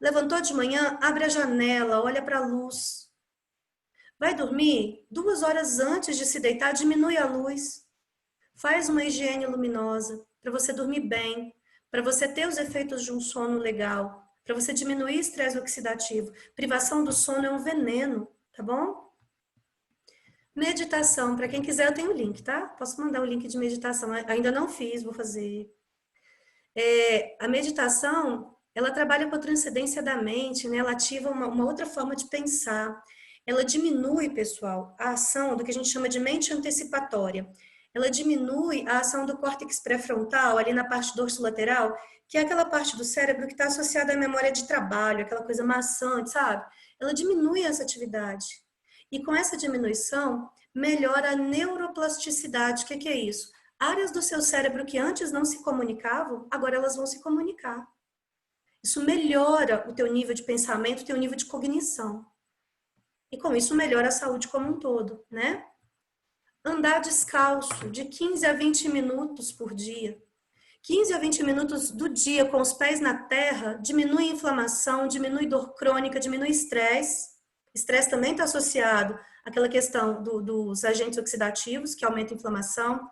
Levantou de manhã, abre a janela, olha para a luz. Vai dormir? 2 horas antes de se deitar, diminui a luz. Faz uma higiene luminosa para você dormir bem, para você ter os efeitos de um sono legal, para você diminuir o estresse oxidativo. Privação do sono é um veneno, tá bom? Meditação, para quem quiser eu tenho o link, tá? Posso mandar o link de meditação, ainda não fiz, vou fazer. A meditação, ela trabalha com a transcendência da mente, né? Ela ativa uma outra forma de pensar. Ela diminui, pessoal, a ação do que a gente chama de mente antecipatória. Ela diminui a ação do córtex pré-frontal, ali na parte dorsolateral, que é aquela parte do cérebro que está associada à memória de trabalho, aquela coisa maçante, sabe? Ela diminui essa atividade. E com essa diminuição, melhora a neuroplasticidade. O que é isso? Áreas do seu cérebro que antes não se comunicavam, agora elas vão se comunicar. Isso melhora o teu nível de pensamento, o teu nível de cognição. E com isso melhora a saúde como um todo, né? Andar descalço de 15 a 20 minutos por dia. 15 a 20 minutos do dia com os pés na terra diminui a inflamação, diminui dor crônica, diminui estresse. Estresse também está associado àquela questão dos agentes oxidativos, que aumenta a inflamação.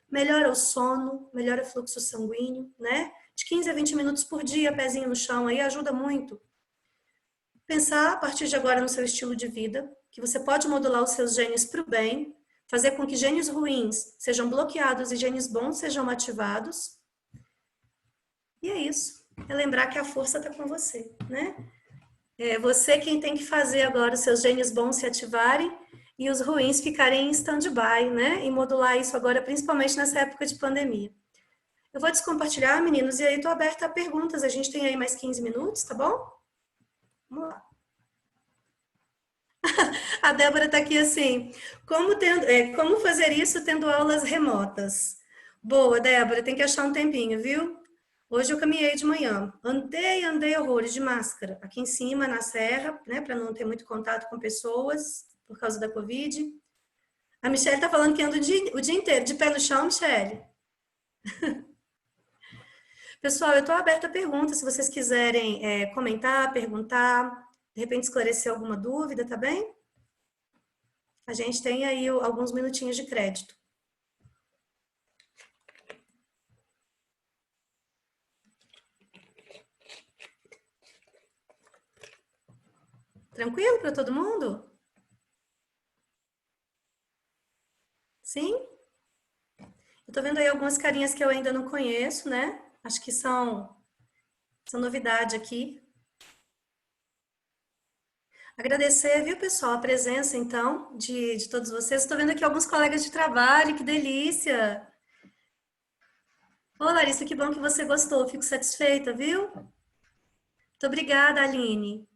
Melhora o sono, melhora o fluxo sanguíneo, né? De 15 a 20 minutos por dia, pezinho no chão, aí ajuda muito. Pensar a partir de agora no seu estilo de vida, que você pode modular os seus genes para o bem, fazer com que genes ruins sejam bloqueados e genes bons sejam ativados. E é isso. É lembrar que a força está com você, né? É você quem tem que fazer agora os seus genes bons se ativarem e os ruins ficarem em stand-by, né? E modular isso agora, principalmente nessa época de pandemia. Eu vou descompartilhar, meninos, e aí estou aberta a perguntas. A gente tem aí mais 15 minutos, tá bom? Vamos lá. A Débora está aqui assim, como fazer isso tendo aulas remotas? Boa, Débora, tem que achar um tempinho, viu? Hoje eu caminhei de manhã, andei horrores de máscara, aqui em cima, na serra, né, para não ter muito contato com pessoas, por causa da Covid. A Michelle está falando que anda o dia inteiro, de pé no chão, Michelle. Pessoal, eu estou aberta a perguntas, se vocês quiserem comentar, perguntar, de repente esclarecer alguma dúvida, tá bem? A gente tem aí alguns minutinhos de crédito. Tranquilo para todo mundo? Sim? Eu tô vendo aí algumas carinhas que eu ainda não conheço, né? Acho que são novidade aqui. Agradecer, viu, pessoal, a presença, então, de todos vocês. Estou vendo aqui alguns colegas de trabalho, que delícia! Ô, Larissa, que bom que você gostou, fico satisfeita, viu? Muito obrigada, Aline.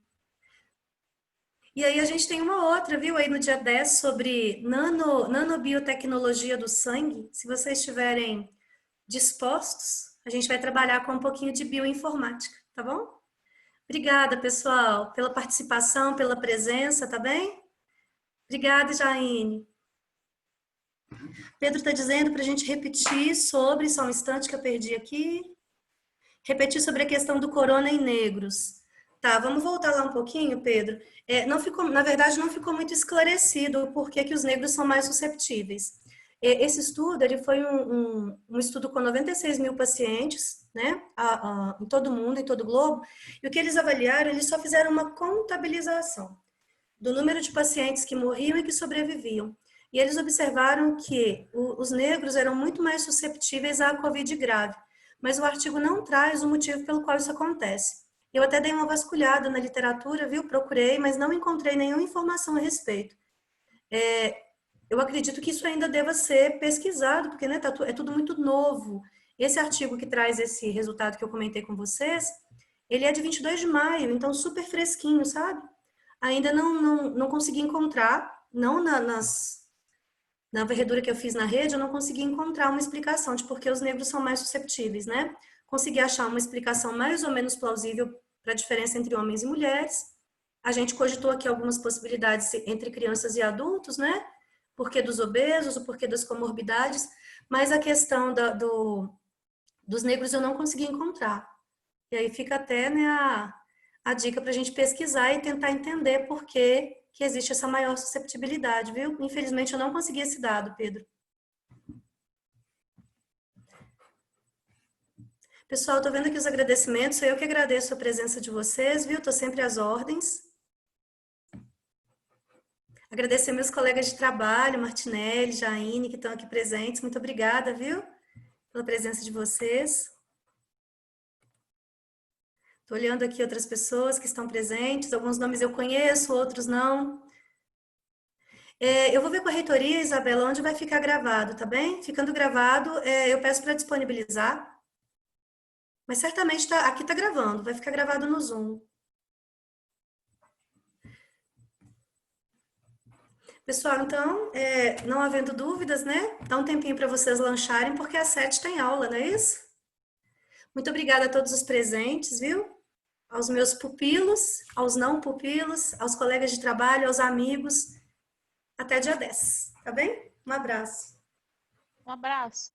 E aí a gente tem uma outra, viu, aí no dia 10 sobre nanobiotecnologia do sangue. Se vocês estiverem dispostos, a gente vai trabalhar com um pouquinho de bioinformática, tá bom? Obrigada, pessoal, pela participação, pela presença, tá bem? Obrigada, Jaine. Pedro está dizendo para a gente repetir sobre, só um instante que eu perdi aqui. Repetir sobre a questão do corona em negros. Tá, vamos voltar lá um pouquinho, Pedro. Não ficou, na verdade, não ficou muito esclarecido o porquê que os negros são mais susceptíveis. Esse estudo, ele foi um estudo com 96 mil pacientes, né, em todo o mundo, em todo o globo, e o que eles avaliaram, eles só fizeram uma contabilização do número de pacientes que morriam e que sobreviviam. E eles observaram que os negros eram muito mais susceptíveis à Covid grave, mas o artigo não traz o motivo pelo qual isso acontece. Eu até dei uma vasculhada na literatura, viu? Procurei, mas não encontrei nenhuma informação a respeito. Eu acredito que isso ainda deva ser pesquisado, porque né, é tudo muito novo. Esse artigo que traz esse resultado que eu comentei com vocês, ele é de 22 de maio, então super fresquinho, sabe? Ainda não consegui encontrar, não na varredura que eu fiz na rede, eu não consegui encontrar uma explicação de por que os negros são mais susceptíveis, né? Consegui achar uma explicação mais ou menos plausível para a diferença entre homens e mulheres. A gente cogitou aqui algumas possibilidades entre crianças e adultos, né? Porquê dos obesos, o porquê das comorbidades, mas a questão dos negros eu não consegui encontrar. E aí fica até, né, a dica para a gente pesquisar e tentar entender por que existe essa maior susceptibilidade, viu? Infelizmente eu não consegui esse dado, Pedro. Pessoal, estou vendo aqui os agradecimentos, eu que agradeço a presença de vocês, viu? Estou sempre às ordens. Agradecer meus colegas de trabalho, Martinelli, Jaine, que estão aqui presentes. Muito obrigada, viu? Pela presença de vocês. Estou olhando aqui outras pessoas que estão presentes, alguns nomes eu conheço, outros não. Eu vou ver com a reitoria, Isabela, onde vai ficar gravado, tá bem? Ficando gravado, eu peço para disponibilizar. Mas certamente aqui está gravando, vai ficar gravado no Zoom. Pessoal, então, não havendo dúvidas, né? Dá um tempinho para vocês lancharem, porque às 7 tem aula, não é isso? Muito obrigada a todos os presentes, viu? Aos meus pupilos, aos não pupilos, aos colegas de trabalho, aos amigos. Até dia 10, tá bem? Um abraço. Um abraço.